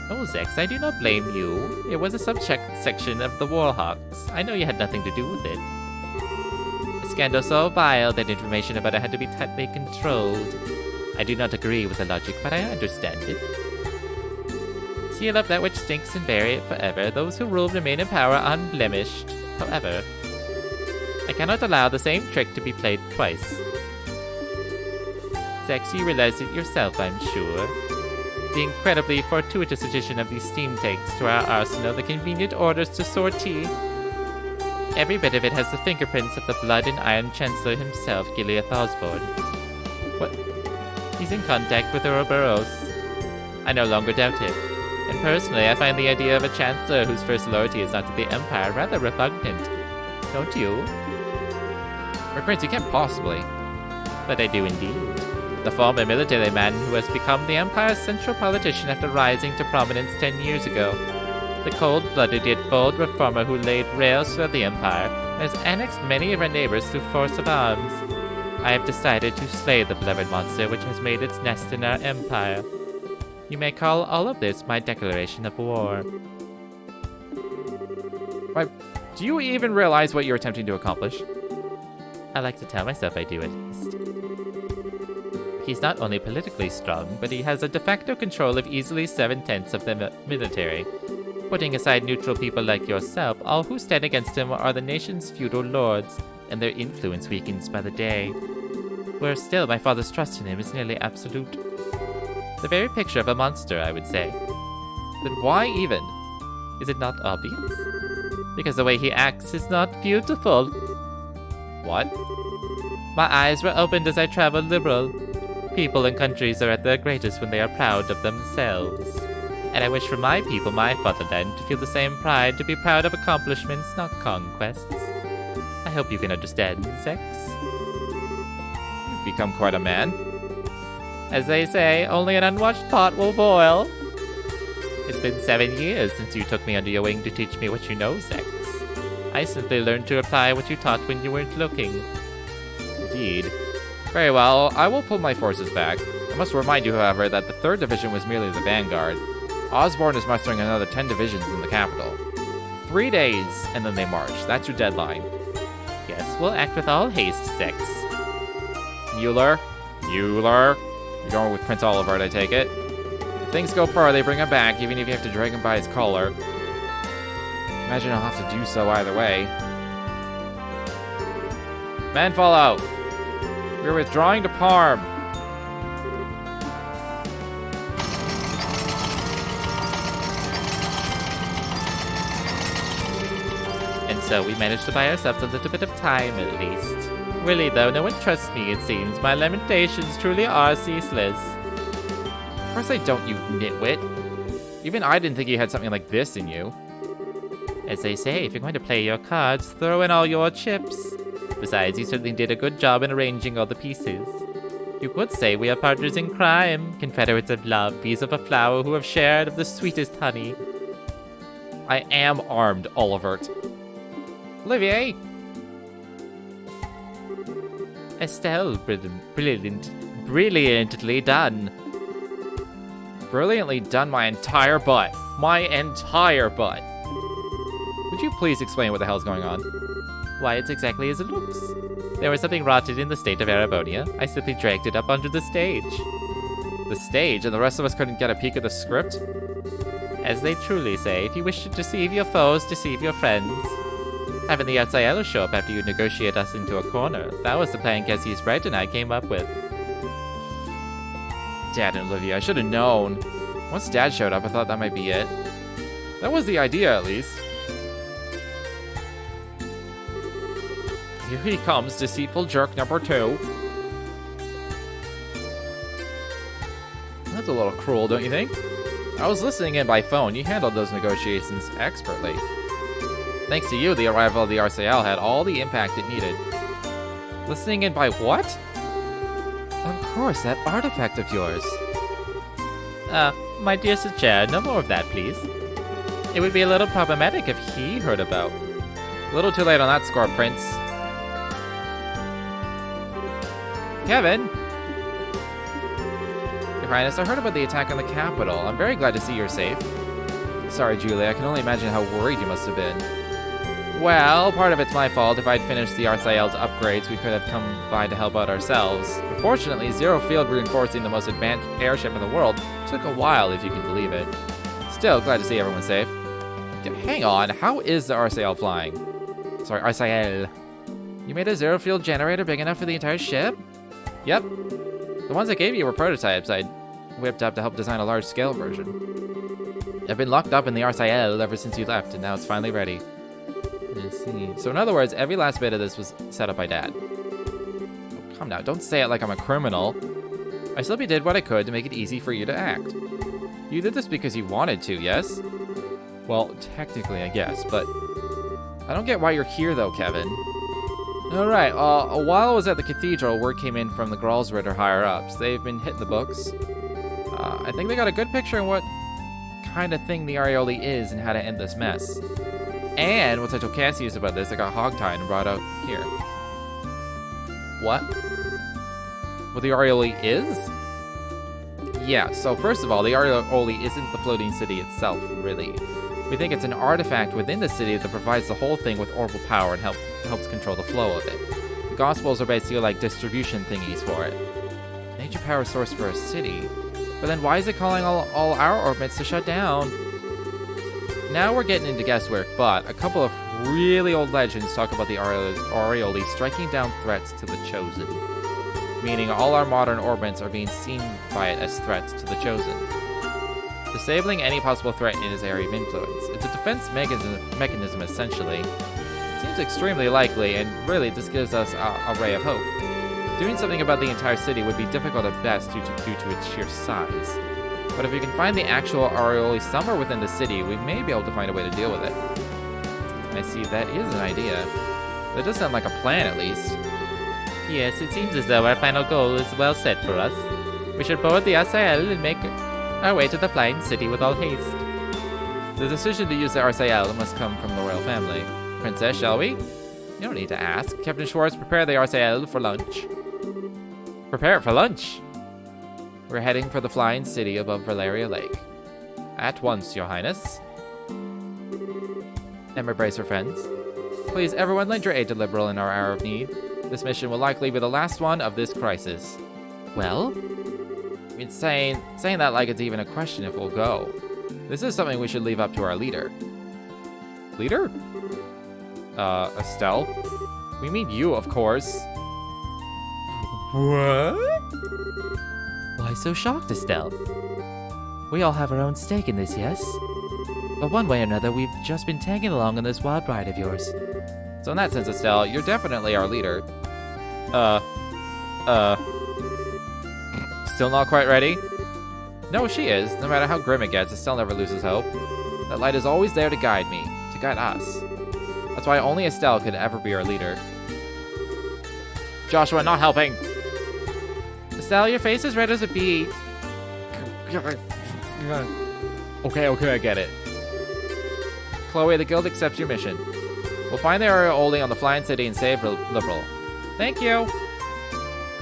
Oh, Zex, I do not blame you. It was a subsection of the Warhawks. I know you had nothing to do with it. A scandal so vile that information about it had to be tightly controlled. I do not agree with the logic, but I understand it. Seal up that which stinks and bury it forever. Those who rule remain in power unblemished. However, I cannot allow the same trick to be played twice. Zex, you realize it yourself, I'm sure. The incredibly fortuitous addition of these steam tanks to our arsenal, the convenient orders to sortie. Every bit of it has the fingerprints of the blood and iron chancellor himself, Gileath Osborne. What? He's in contact with Ouroboros. I no longer doubt him. And personally, I find the idea of a chancellor whose first loyalty is not to the Empire rather repugnant. Don't you? But Prince, you can't possibly. But I do indeed. The former military man who has become the Empire's central politician after rising to prominence 10 years ago. The cold-blooded yet bold reformer who laid rails for the Empire and has annexed many of our neighbors through force of arms. I have decided to slay the beloved monster which has made its nest in our empire. You may call all of this my declaration of war. Why, do you even realize what you're attempting to accomplish? I like to tell myself I do at least. He's not only politically strong, but he has a de facto control of easily 7/10 of the military. Putting aside neutral people like yourself, all who stand against him are the nation's feudal lords, and their influence weakens by the day. Whereas still, my father's trust in him is nearly absolute. The very picture of a monster, I would say. Then why even? Is it not obvious? Because the way he acts is not beautiful. What? My eyes were opened as I traveled liberal. People and countries are at their greatest when they are proud of themselves. And I wish for my people, my fatherland, to feel the same pride, to be proud of accomplishments, not conquests. I hope you can understand, Zex. You've become quite a man. As they say, only an unwatched pot will boil. It's been 7 years since you took me under your wing to teach me what you know, Zex. I simply learned to apply what you taught when you weren't looking. Indeed. Very well, I will pull my forces back. I must remind you, however, that the 3rd Division was merely the vanguard. Osborne is mustering another 10 divisions in the capital. 3 days, and then they march. That's your deadline. Yes, we'll act with all haste, Zex. Mueller? You're going with Prince Olivert, I take it. If things go far, they bring him back, even if you have to drag him by his collar. Imagine I'll have to do so either way. Men, fall out! We're withdrawing to Parm. And so we managed to buy ourselves a little bit of time, at least. Really, though, no one trusts me, it seems. My lamentations truly are ceaseless. course I don't, you nitwit. Even I didn't think you had something like this in you. As they say, if you're going to play your cards, throw in all your chips. Besides, you certainly did a good job in arranging all the pieces. You could say we are partners in crime, confederates of love, bees of a flower who have shared of the sweetest honey. I am armed, Olivert. Olivier! Estelle, brilliantly done. Brilliantly done my entire butt. My entire butt. Would you please explain what the hell's going on? Why, it's exactly as it looks. There was something rotted in the state of Arabonia. I simply dragged it up onto the stage. The stage, and the rest of us couldn't get a peek at the script? As they truly say, if you wish to deceive your foes, deceive your friends. Having the Grancel show up after you negotiate us into a corner. That was the plan Cassie's Bright and I came up with. Dad and Olivia, I should have known. Once Dad showed up, I thought that might be it. That was the idea, at least. Here he comes, deceitful jerk number 2. That's a little cruel, don't you think? I was listening in by phone. You handled those negotiations expertly. Thanks to you, the arrival of the Grancel had all the impact it needed. Listening in by what? Of course, that artifact of yours. My dear Sir Chair, no more of that, please. It would be a little problematic if he heard about. A little too late on that score, Prince. Kevin! Your Highness, I heard about the attack on the capital. I'm very glad to see you're safe. Sorry, Julie, I can only imagine how worried you must have been. Well, part of it's my fault. If I'd finished the Grancel upgrades, we could have come by to help out ourselves. Unfortunately, Zero Field reinforcing the most advanced airship in the world took a while, if you can believe it. Still, glad to see everyone safe. Hang on, how is the Grancel flying? Sorry, Grancel. You made a Zero Field generator big enough for the entire ship? Yep. The ones I gave you were prototypes I'd whipped up to help design a large-scale version. I've been locked up in the Grancel ever since you left, and now it's finally ready. Let's see. So in other words, every last bit of this was set up by Dad. Oh, come now, don't say it like I'm a criminal. I simply did what I could to make it easy for you to act. You did this because you wanted to, yes? Well, technically, I guess, but I don't get why you're here, though, Kevin. Alright, while I was at the cathedral, word came in from the Gralsritter higher-ups. They've been hitting the books. I think they got a good picture on what kind of thing the Arioli is and how to end this mess. And once I told Cassius about this, I got hogtied and brought out here. What? What the Arioli is? Yeah, so first of all, the Arioli isn't the floating city itself, really. We think it's an artifact within the city that provides the whole thing with orbital power and helps control the flow of it. The Gospels are basically like distribution thingies for it. Major power source for a city. But then why is it calling all our orbits to shut down? Now we're getting into guesswork, but a couple of really old legends talk about the Arioli striking down threats to the Chosen. Meaning all our modern orbits are being seen by it as threats to the Chosen. Disabling any possible threat in his area of influence. It's a defense mechanism essentially. It seems extremely likely, and really this gives us a ray of hope. Doing something about the entire city would be difficult at best due to its sheer size. But if we can find the actual Arioli somewhere within the city, we may be able to find a way to deal with it. I see, that is an idea. That does sound like a plan, at least. Yes, it seems as though our final goal is well set for us. We should board the Grancel and make our way to the flying city with all haste. The decision to use the Grancel must come from the royal family. Princess, shall we? You don't need to ask. Captain Schwartz, prepare the Grancel for lunch. Prepare it for lunch? We're heading for the flying city above Valeria Lake. At once, Your Highness. Emma, brace her friends. Please, everyone, lend your aid to Liberal in our hour of need. This mission will likely be the last one of this crisis. Well? I mean, saying that like it's even a question if we'll go. This is something we should leave up to our leader. Leader? Estelle? We mean you, of course. What? Why so shocked, Estelle? We all have our own stake in this, yes? But one way or another, we've just been tagging along on this wild ride of yours. So in that sense, Estelle, you're definitely our leader. Still not quite ready? No, she is. No matter how grim it gets, Estelle never loses hope. That light is always there to guide me, to guide us. That's why only Estelle could ever be our leader. Joshua, not helping! Estelle, your face is red as a beet. Okay, I get it. Chloe, the guild accepts your mission. We'll find the area holding on the Flying City and save Liberal. Thank you!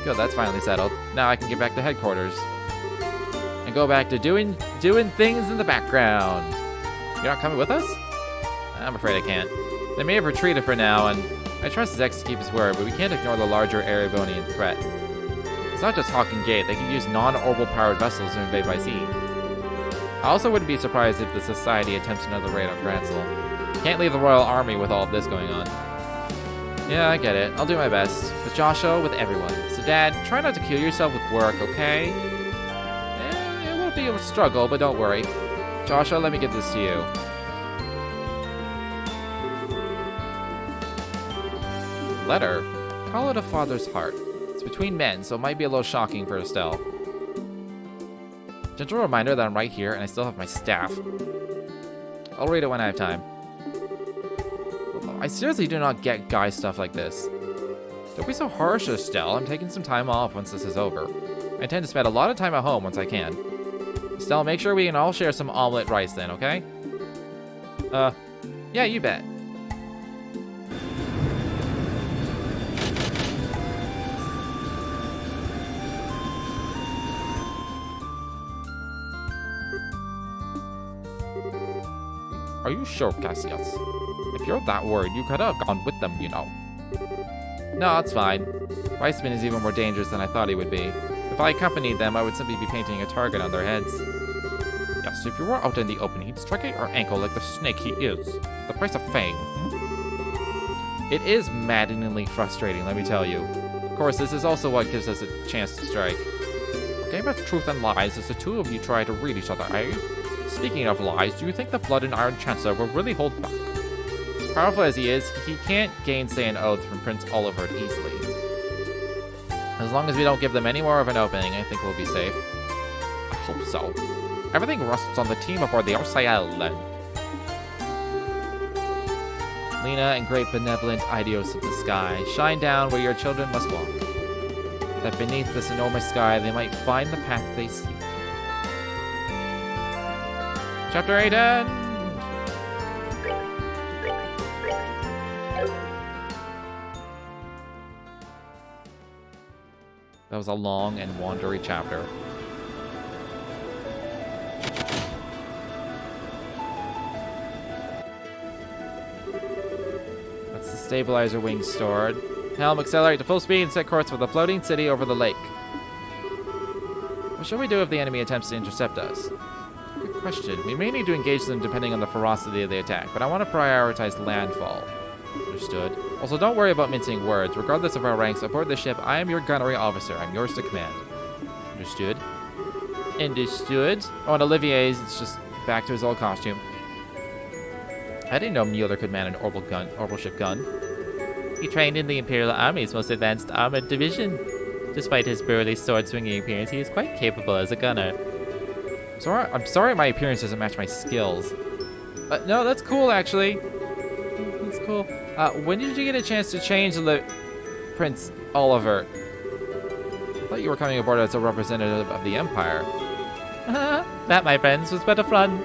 Good, that's finally settled. Now I can get back to headquarters. And go back to doing things in the background. You're not coming with us? I'm afraid I can't. They may have retreated for now, and I trust Zex to keep his word, but we can't ignore the larger Erebonian threat. It's not just Hawk and Gate, they can use non-orbital powered vessels to invade by sea. I also wouldn't be surprised if the Society attempts another raid on Grancel. Can't leave the Royal Army with all of this going on. Yeah, I get it. I'll do my best. With Joshua, with everyone. So Dad, try not to kill yourself with work, okay? It will be a struggle, but don't worry. Joshua, let me get this to you. Letter? Call it a father's heart. It's between men, so it might be a little shocking for Estelle. Gentle reminder that I'm right here and I still have my staff. I'll read it when I have time. I seriously do not get guy stuff like this. Don't be so harsh, Estelle. I'm taking some time off once this is over. I intend to spend a lot of time at home once I can. Estelle, make sure we can all share some omelet rice then, okay? Yeah, you bet. Are you sure, Cassius? If you're that worried, you could have gone with them, you know. No, it's fine. Weissman is even more dangerous than I thought he would be. If I accompanied them, I would simply be painting a target on their heads. Yes, if you were out in the open, he'd strike at your ankle like the snake he is. The price of fame. It is maddeningly frustrating, let me tell you. Of course, this is also what gives us a chance to strike. A game of truth and lies as the two of you try to read each other, eh? Speaking of lies, do you think the Blood and Iron Chancellor will really hold back? As powerful as he is, he can't gainsay an oath from Prince Olivier easily. As long as we don't give them any more of an opening, I think we'll be safe. I hope so. Everything rests on the team aboard the RCL, then. Lena and great benevolent Idios of the sky, shine down where your children must walk. That beneath this enormous sky they might find the path they seek. Chapter 8 end! That was a long and wandery chapter. That's the stabilizer wing stored. Helm, accelerate to full speed and set course for the floating city over the lake. What shall we do if the enemy attempts to intercept us? Good question. We may need to engage them depending on the ferocity of the attack, but I want to prioritize landfall. Understood. Also, don't worry about mincing words. Regardless of our ranks aboard the ship, I am your gunnery officer. I'm yours to command. Understood. Understood. Oh, and Olivier's just back to his old costume. I didn't know Mueller could man an orbital ship gun. He trained in the Imperial Army's most advanced armored division. Despite his burly sword-swinging appearance, he is quite capable as a gunner. I'm sorry my appearance doesn't match my skills. No, that's cool, actually. That's cool. When did you get a chance to change Prince Olivier? I thought you were coming aboard as a representative of the Empire. That, my friends, was but a front.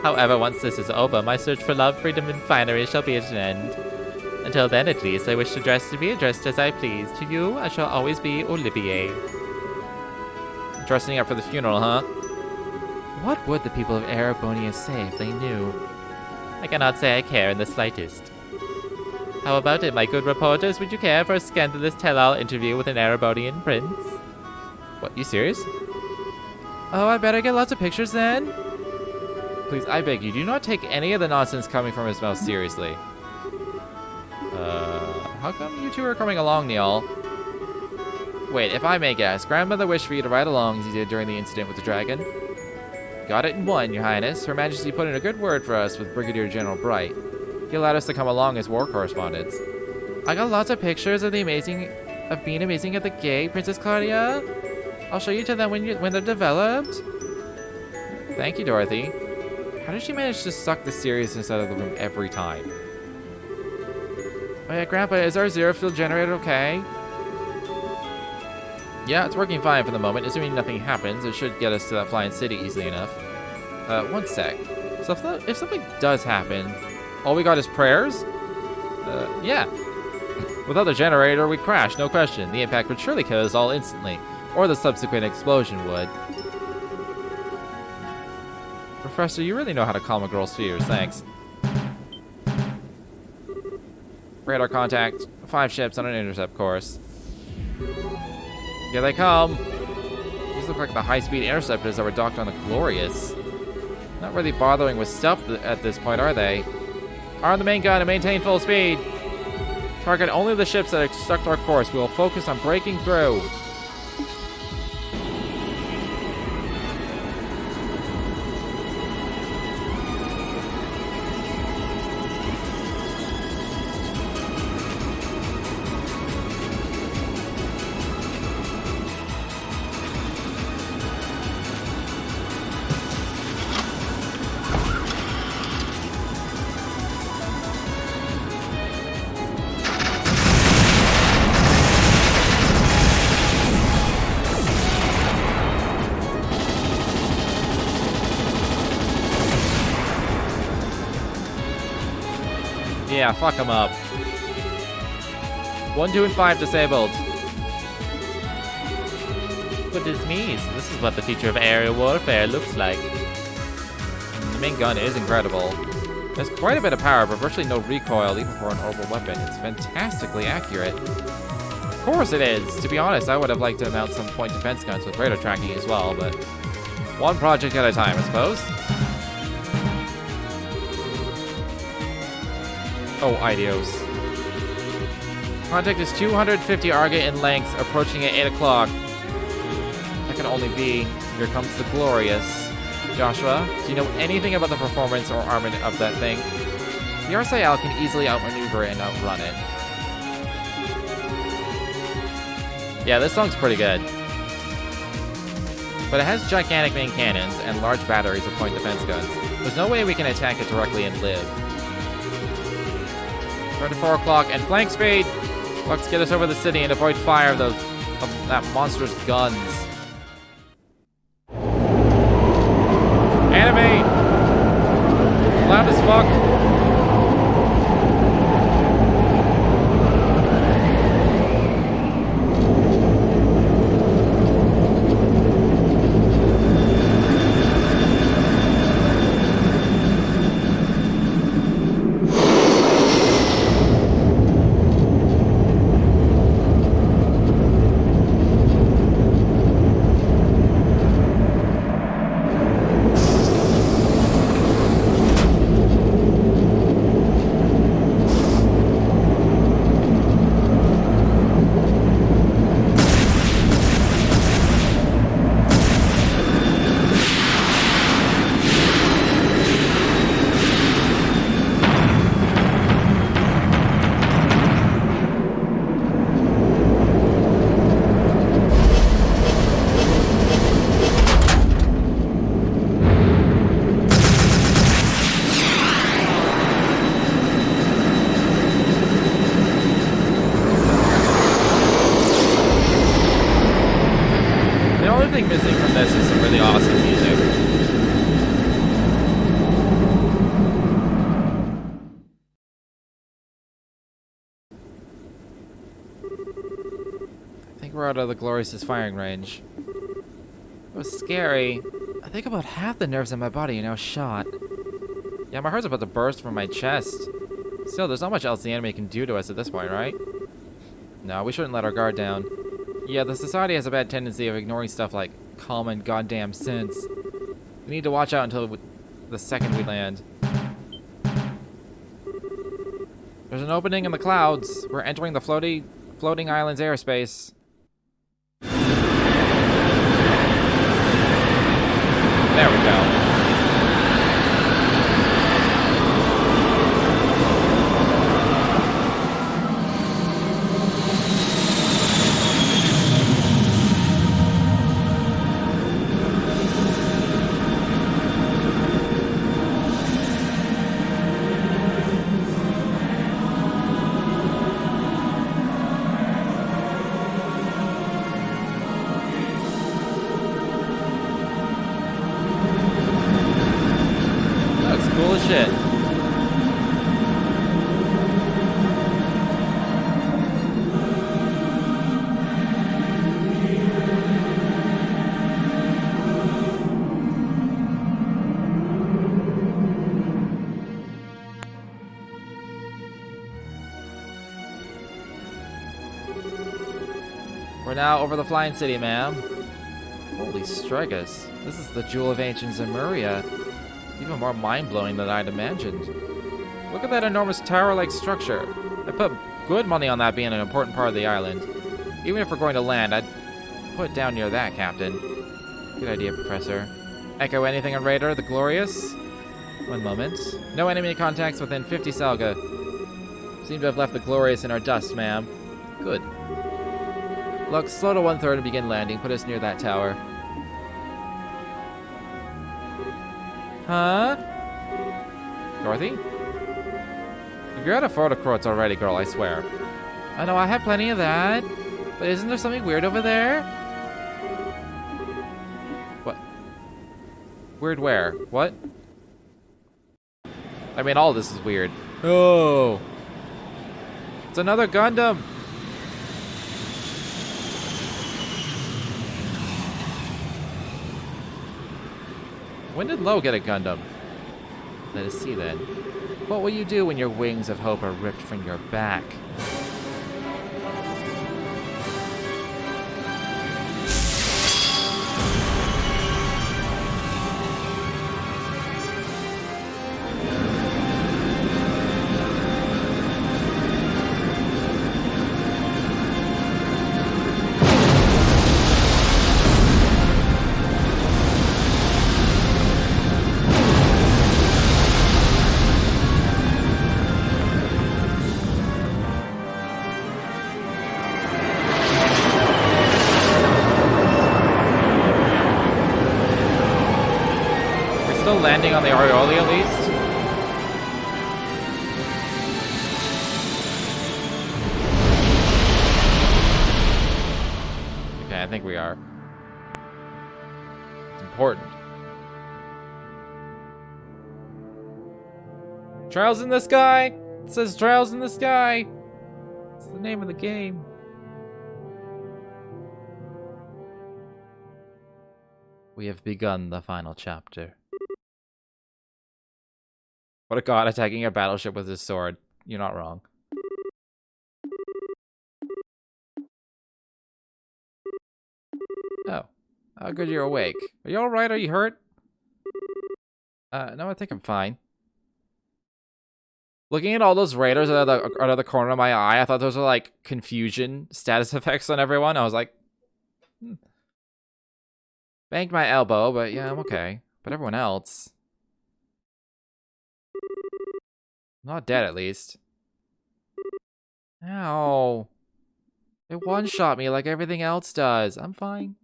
However, once this is over, my search for love, freedom, and finery shall be at an end. Until then, at least, I wish to be addressed as I please. To you, I shall always be Olivier. Dressing up for the funeral, huh? What would the people of Erebonia say if they knew? I cannot say I care in the slightest. How about it, my good reporters? Would you care for a scandalous tell-all interview with an Erebonian prince? What, you serious? Oh, I better get lots of pictures then. Please, I beg you, do not take any of the nonsense coming from his mouth seriously. How come you two are coming along, Neil? Wait, if I may guess, Grandmother wished for you to ride along as you did during the incident with the dragon. Got it in one, Your Highness. Her Majesty put in a good word for us with Brigadier General Bright. He allowed us to come along as war correspondents. I got lots of pictures of being amazing at the gate, Princess Claudia. I'll show you to them when they're developed. Thank you, Dorothy. How did she manage to suck the seriousness out of the room every time? Oh yeah, Grandpa, is our zero fuel generator okay? Yeah, it's working fine for the moment. Assuming nothing happens, it should get us to that flying city easily enough. One sec. So if something does happen, all we got is prayers? Yeah. Without the generator, we'd crash, no question. The impact would surely kill us all instantly. Or the subsequent explosion would. Professor, you really know how to calm a girl's fears, thanks. Radar contact. 5 ships on an intercept course. Here they come. These look like the high-speed interceptors that were docked on the Glorious. Not really bothering with stealth at this point, are they? Arm the main gun and maintain full speed. Target only the ships that obstruct our course. We will focus on breaking through. Yeah, fuck them up. 1, 2, and 5 disabled. Goodness me, so this is what the future of aerial warfare looks like. The main gun is incredible. There's quite a bit of power, but virtually no recoil, even for an orbital weapon. It's fantastically accurate. Of course it is. To be honest, I would have liked to mount some point defense guns with radar tracking as well, but one project at a time, I suppose. Oh, idios. Contact is 250 Arga in length, approaching at 8 o'clock. That can only be. Here comes the Glorious. Joshua, do you know anything about the performance or armament of that thing? The RSIL can easily outmaneuver it and outrun it. Yeah, this song's pretty good. But it has gigantic main cannons and large batteries of point defense guns. There's no way we can attack it directly and live. Turn to 4 o'clock and flank speed! Let's get us over the city and avoid fire of that monster's guns. Animate! It's loud as fuck. Missing from this is some really awesome music. I think we're out of the Glorious's firing range. It was scary. I think about half the nerves in my body are now shot. Yeah, my heart's about to burst from my chest. Still, there's not much else the enemy can do to us at this point, right? No, we shouldn't let our guard down. Yeah, the society has a bad tendency of ignoring stuff like common goddamn sense. We need to watch out until the second we land. There's an opening in the clouds. We're entering the floating island's airspace. There we go. cool as shit. We're now over the Flying City, ma'am. Holy Stregus. This is the Jewel of Ancient Zemuria. Even more mind-blowing than I'd imagined. Look at that enormous tower-like structure. I put good money on that being an important part of the island. Even if we're going to land, I'd put it down near that, Captain. Good idea, Professor. Echo anything on radar, the Glorious? One moment. No enemy contacts within 50 Salga. Seem to have left the Glorious in our dust, ma'am. Good. Look, slow to 1/3 and begin landing. Put us near that tower. Huh? Dorothy? You're out of photo quotes already, girl, I swear. I know, I have plenty of that. But isn't there something weird over there? What? Weird where? What? I mean, all this is weird. Oh! It's another Gundam! When did TLoH get a Gundam? Let us see then. What will you do when your wings of hope are ripped from your back? Landing on the Arioli at least? Okay, I think we are. It's important. Trials in the Sky! It says Trials in the Sky! It's the name of the game. We have begun the final chapter. What a god attacking a battleship with his sword. You're not wrong. Oh. Oh, good you're awake. Are you alright? Are you hurt? No, I think I'm fine. Looking at all those raiders out of the corner of my eye, I thought those were like confusion status effects on everyone. I was like, banged my elbow, but yeah, I'm okay. But everyone else... Not dead, at least. Ow. It one-shot me like everything else does. I'm fine.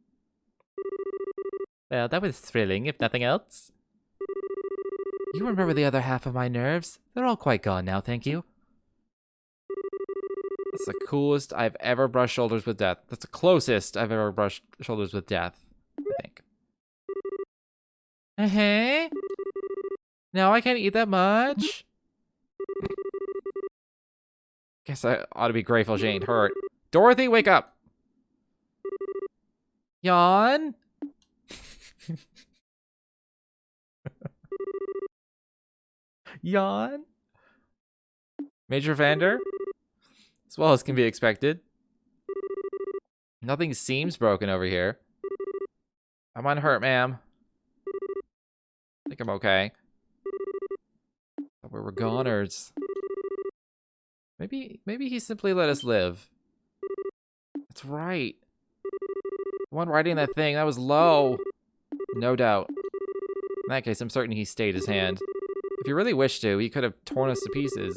Well, that was thrilling, if nothing else. You remember the other half of my nerves? They're all quite gone now, thank you. That's the coolest I've ever brushed shoulders with death. That's the closest I've ever brushed shoulders with death, I think. Hey? Now I can't eat that much? Guess I ought to be grateful she ain't hurt. Dorothy, wake up! Yawn? Yawn? Major Vander? As well as can be expected. Nothing seems broken over here. I'm unhurt, ma'am. I think I'm okay. Thought we were goners. Maybe he simply let us live. That's right. The one riding that thing, that was TLoH. No doubt. In that case, I'm certain he stayed his hand. If he really wished to, he could have torn us to pieces.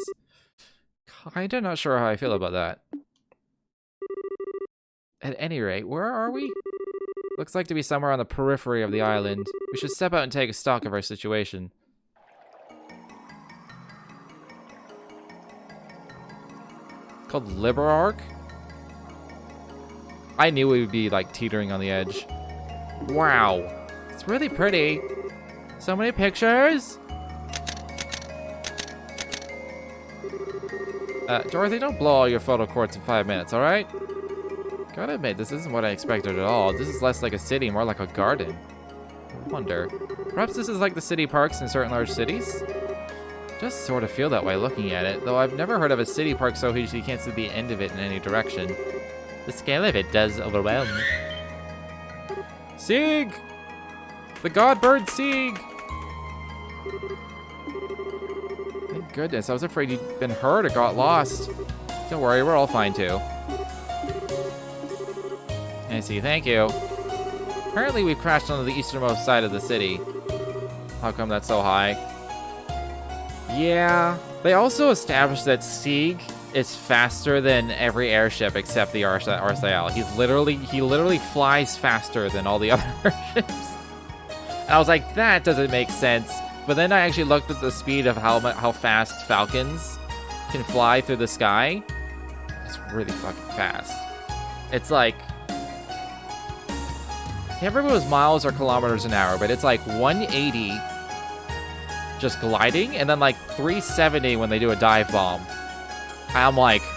Kinda not sure how I feel about that. At any rate, where are we? Looks like to be somewhere on the periphery of the island. We should step out and take stock of our situation. Called Liberarch? I knew we would be like teetering on the edge. Wow. It's really pretty. So many pictures. Dorothy, don't blow all your photo courts in 5 minutes, alright? Gotta admit, this isn't what I expected at all. This is less like a city, more like a garden. I wonder. Perhaps this is like the city parks in certain large cities? Just sort of feel that way looking at it, though I've never heard of a city park so huge you can't see the end of it in any direction. The scale of it does overwhelm. Sieg! The god bird Sieg! Thank goodness, I was afraid you'd been hurt or got lost. Don't worry, we're all fine too. I see, thank you. Apparently we've crashed onto the easternmost side of the city. How come that's so high? Yeah, they also established that Sieg is faster than every airship except the RCL. He literally flies faster than all the other airships. And I was like, that doesn't make sense. But then I actually looked at the speed of how fast Falcons can fly through the sky. It's really fucking fast. It's like, I can't remember if it was miles or kilometers an hour, but it's like 180 just gliding, and then like 370 when they do a dive bomb. I'm like, what?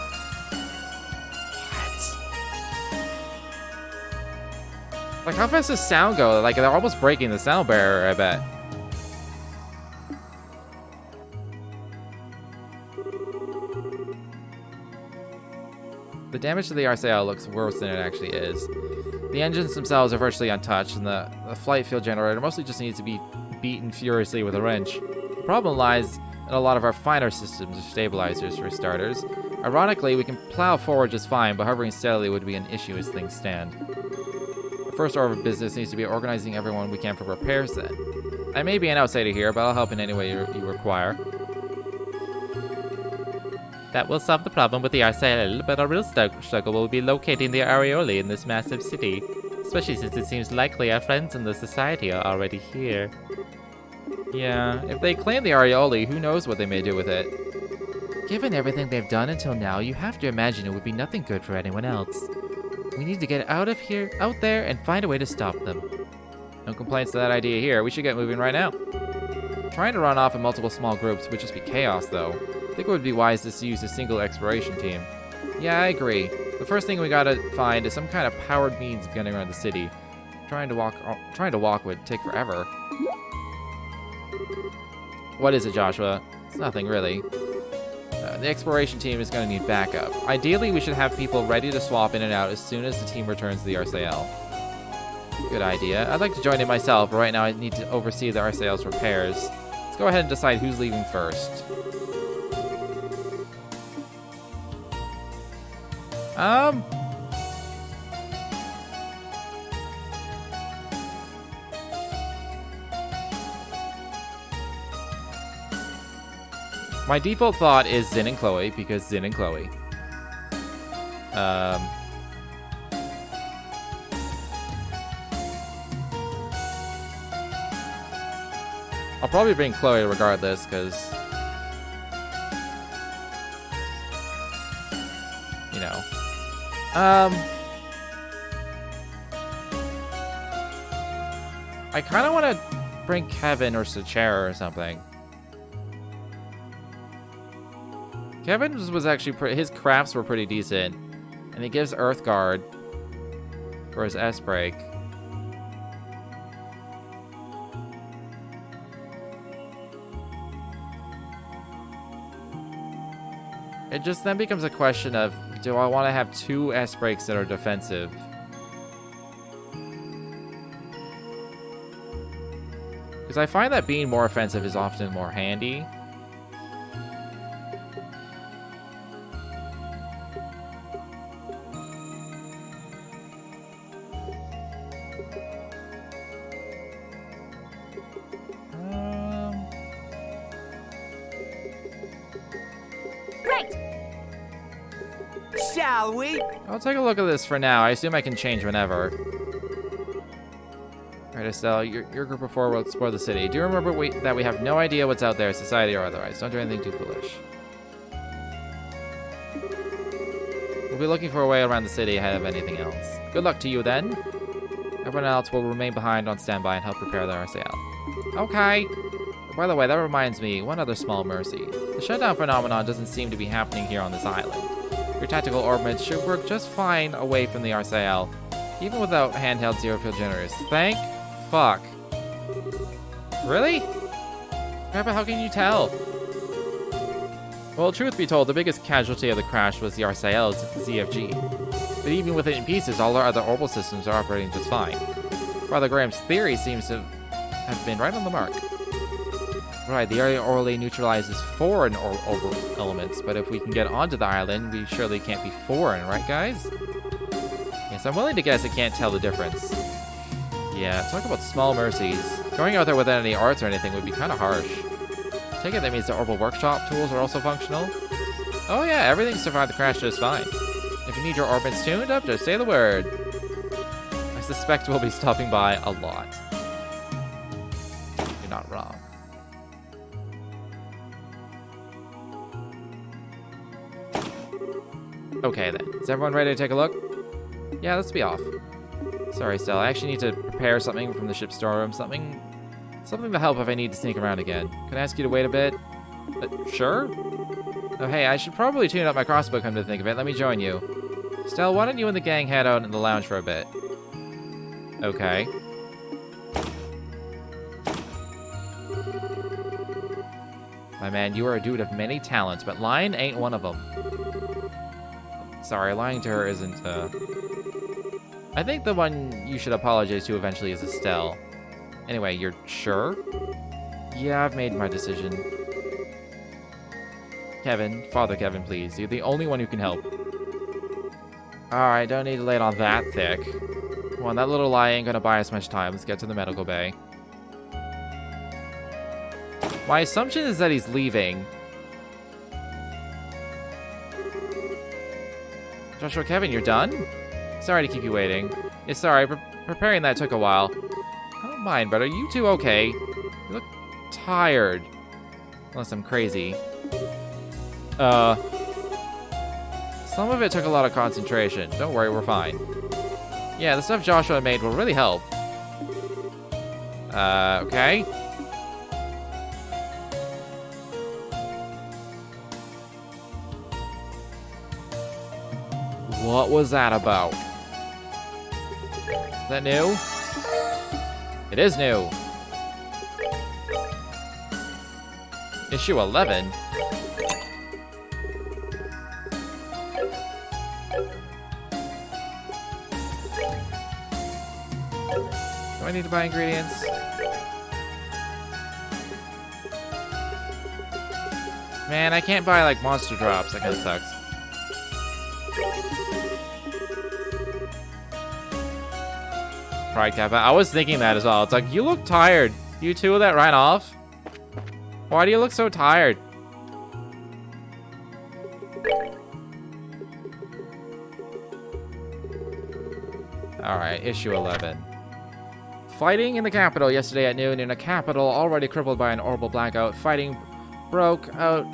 Like, how fast does sound go? Like, they're almost breaking the sound barrier, I bet. The damage to the RCL looks worse than it actually is. The engines themselves are virtually untouched, and the flight field generator mostly just needs to be beaten furiously with a wrench. The problem lies in a lot of our finer systems of stabilizers, for starters. Ironically, we can plow forward just fine, but hovering steadily would be an issue as things stand. The first order of business needs to be organizing everyone we can for repairs then. I may be an outsider here, but I'll help in any way you require. That will solve the problem with the RCL, but our real struggle will be locating the Areoli in this massive city, especially since it seems likely our friends in the society are already here. Yeah, if they claim the Areoli, who knows what they may do with it. Given everything they've done until now, you have to imagine it would be nothing good for anyone else. We need to get out there, and find a way to stop them. No complaints to that idea here. We should get moving right now. Trying to run off in multiple small groups would just be chaos, though. I think it would be wise to use a single exploration team. Yeah, I agree. The first thing we gotta find is some kind of powered means of getting around the city. Trying to walk would take forever. What is it, Joshua? It's nothing, really. The exploration team is going to need backup. Ideally, we should have people ready to swap in and out as soon as the team returns to the RCL. Good idea. I'd like to join in myself, but right now I need to oversee the RCL's repairs. Let's go ahead and decide who's leaving first. My default thought is Zin and Chloe, because Zin and Chloe. I'll probably bring Chloe regardless, because, you know. I kind of want to bring Kevin or Sachera or something. Kevin was actually his crafts were pretty decent, and he gives Earth Guard for his S break. It just then becomes a question of, do I want to have 2 S breaks that are defensive? Because I find that being more offensive is often more handy. Shall we? I'll take a look at this for now. I assume I can change whenever. Alright, Estelle, your group of 4 will explore the city. Do remember that we have no idea what's out there, society or otherwise. Don't do anything too foolish. We'll be looking for a way around the city ahead of anything else. Good luck to you, then. Everyone else will remain behind on standby and help prepare the RCL. Okay. By the way, that reminds me, one other small mercy. The shutdown phenomenon doesn't seem to be happening here on this island. Your tactical orbits should work just fine away from the RCL, even without handheld zero-field generators. Thank fuck. Really? Grandpa, how can you tell? Well, truth be told, the biggest casualty of the crash was the RCL's ZFG. But even with it in pieces, all our other orbital systems are operating just fine. Father Graham's theory seems to have been right on the mark. Right, the area orally neutralizes foreign orbital elements, but if we can get onto the island, we surely can't be foreign, right guys? Yes, I'm willing to guess it can't tell the difference. Yeah, talk about small mercies. Going out there without any arts or anything would be kind of harsh. Take it that means the orbital workshop tools are also functional? Oh yeah, everything survived the crash just fine. If you need your orbits tuned up, just say the word. I suspect we'll be stopping by a lot. You're not wrong. Okay then, is everyone ready to take a look? Yeah, let's be off. Sorry, Stella, I actually need to prepare something from the ship's storeroom. Something to help if I need to sneak around again. Can I ask you to wait a bit? Sure? Oh hey, I should probably tune up my crossbow, come to think of it. Let me join you. Stella, why don't you and the gang head out in the lounge for a bit? Okay. My man, you are a dude of many talents, but lying ain't one of them. Sorry, lying to her isn't, I think the one you should apologize to eventually is Estelle. Anyway, you're sure? Yeah, I've made my decision. Kevin, Father Kevin, please. You're the only one who can help. Alright, don't need to lay it on that thick. Come on, that little lie ain't gonna buy us much time. Let's get to the medical bay. My assumption is that he's leaving. Joshua, Kevin, you're done? Sorry to keep you waiting. Yeah, sorry, preparing that took a while. I don't mind, but are you two okay? You look tired. Unless I'm crazy. Some of it took a lot of concentration. Don't worry, we're fine. Yeah, the stuff Joshua made will really help. Okay. What was that about? Is that new? It is new. Issue 11. Do I need to buy ingredients? Man, I can't buy like monster drops. That kind of sucks. Pride Kappa. I was thinking that as well. It's like, you look tired. You two that right off? Why do you look so tired? Alright, issue 11. Fighting in the capital yesterday at noon in a capital already crippled by an orbital blackout. Fighting broke out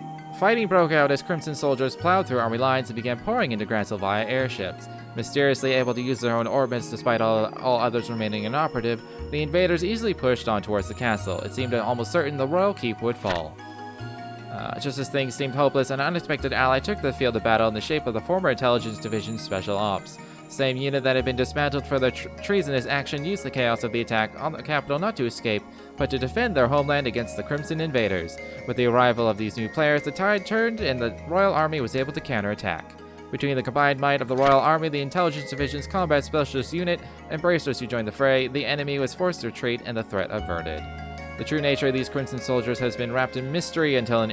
as Crimson soldiers plowed through army lines and began pouring into Grancel via airships. Mysteriously able to use their own orbits despite all others remaining inoperative, the invaders easily pushed on towards the castle. It seemed almost certain the royal keep would fall. Just as things seemed hopeless, an unexpected ally took the field of battle in the shape of the former Intelligence Division Special Ops. Same unit that had been dismantled for their treasonous action used the chaos of the attack on the capital not to escape, but to defend their homeland against the Crimson invaders. With the arrival of these new players, the tide turned and the Royal Army was able to counterattack. Between the combined might of the Royal Army, the Intelligence Division's Combat Specialist Unit, and bracers who joined the fray, the enemy was forced to retreat and the threat averted. The true nature of these Crimson soldiers has been wrapped in mystery until an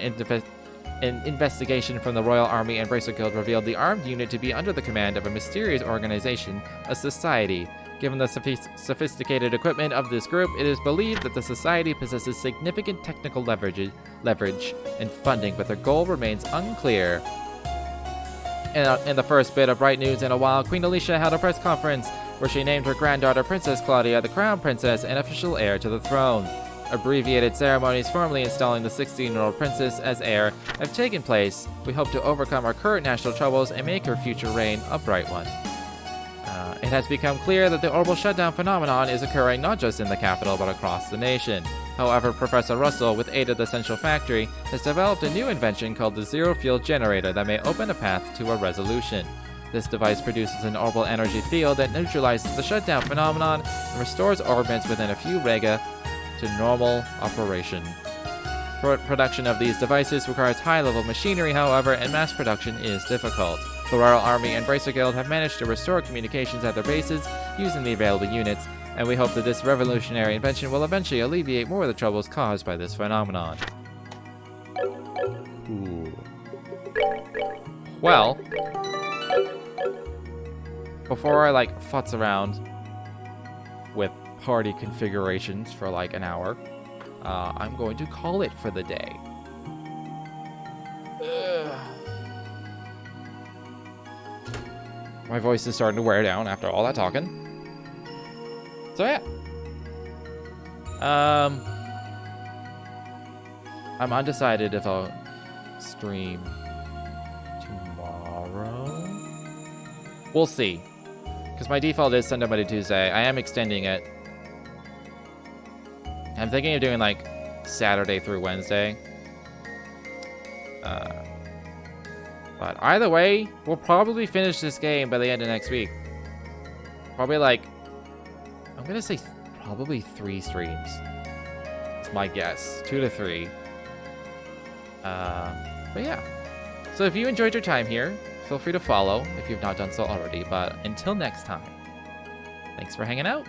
investigation from the Royal Army and Bracer Guild revealed the armed unit to be under the command of a mysterious organization, a society. Given the sophisticated equipment of this group, it is believed that the society possesses significant technical leverage and funding, but their goal remains unclear. In the first bit of bright news in a while, Queen Alicia held a press conference where she named her granddaughter Princess Claudia the Crown Princess and official heir to the throne. Abbreviated ceremonies formally installing the 16-year-old princess as heir have taken place. We hope to overcome our current national troubles and make her future reign a bright one. It has become clear that the orbital shutdown phenomenon is occurring not just in the capital but across the nation. However, Professor Russell, with aid of the Central Factory, has developed a new invention called the Zero Field Generator that may open a path to a resolution. This device produces an orbital energy field that neutralizes the shutdown phenomenon and restores orbits within a few rega to normal operation. Production of these devices requires high-level machinery, however, and mass production is difficult. The Royal Army and Bracer Guild have managed to restore communications at their bases using the available units, and we hope that this revolutionary invention will eventually alleviate more of the troubles caused by this phenomenon. Ooh. Well, before I futz around with party configurations for an hour, I'm going to call it for the day. My voice is starting to wear down after all that talking. So yeah. I'm undecided if I'll stream tomorrow. We'll see. Because my default is Sunday, Monday, Tuesday. I am extending it. I'm thinking of doing Saturday through Wednesday. But either way, we'll probably finish this game by the end of next week. Probably I'm gonna say probably 3 streams. It's my guess. 2 to 3. But yeah. So if you enjoyed your time here, feel free to follow if you've not done so already. But until next time, thanks for hanging out.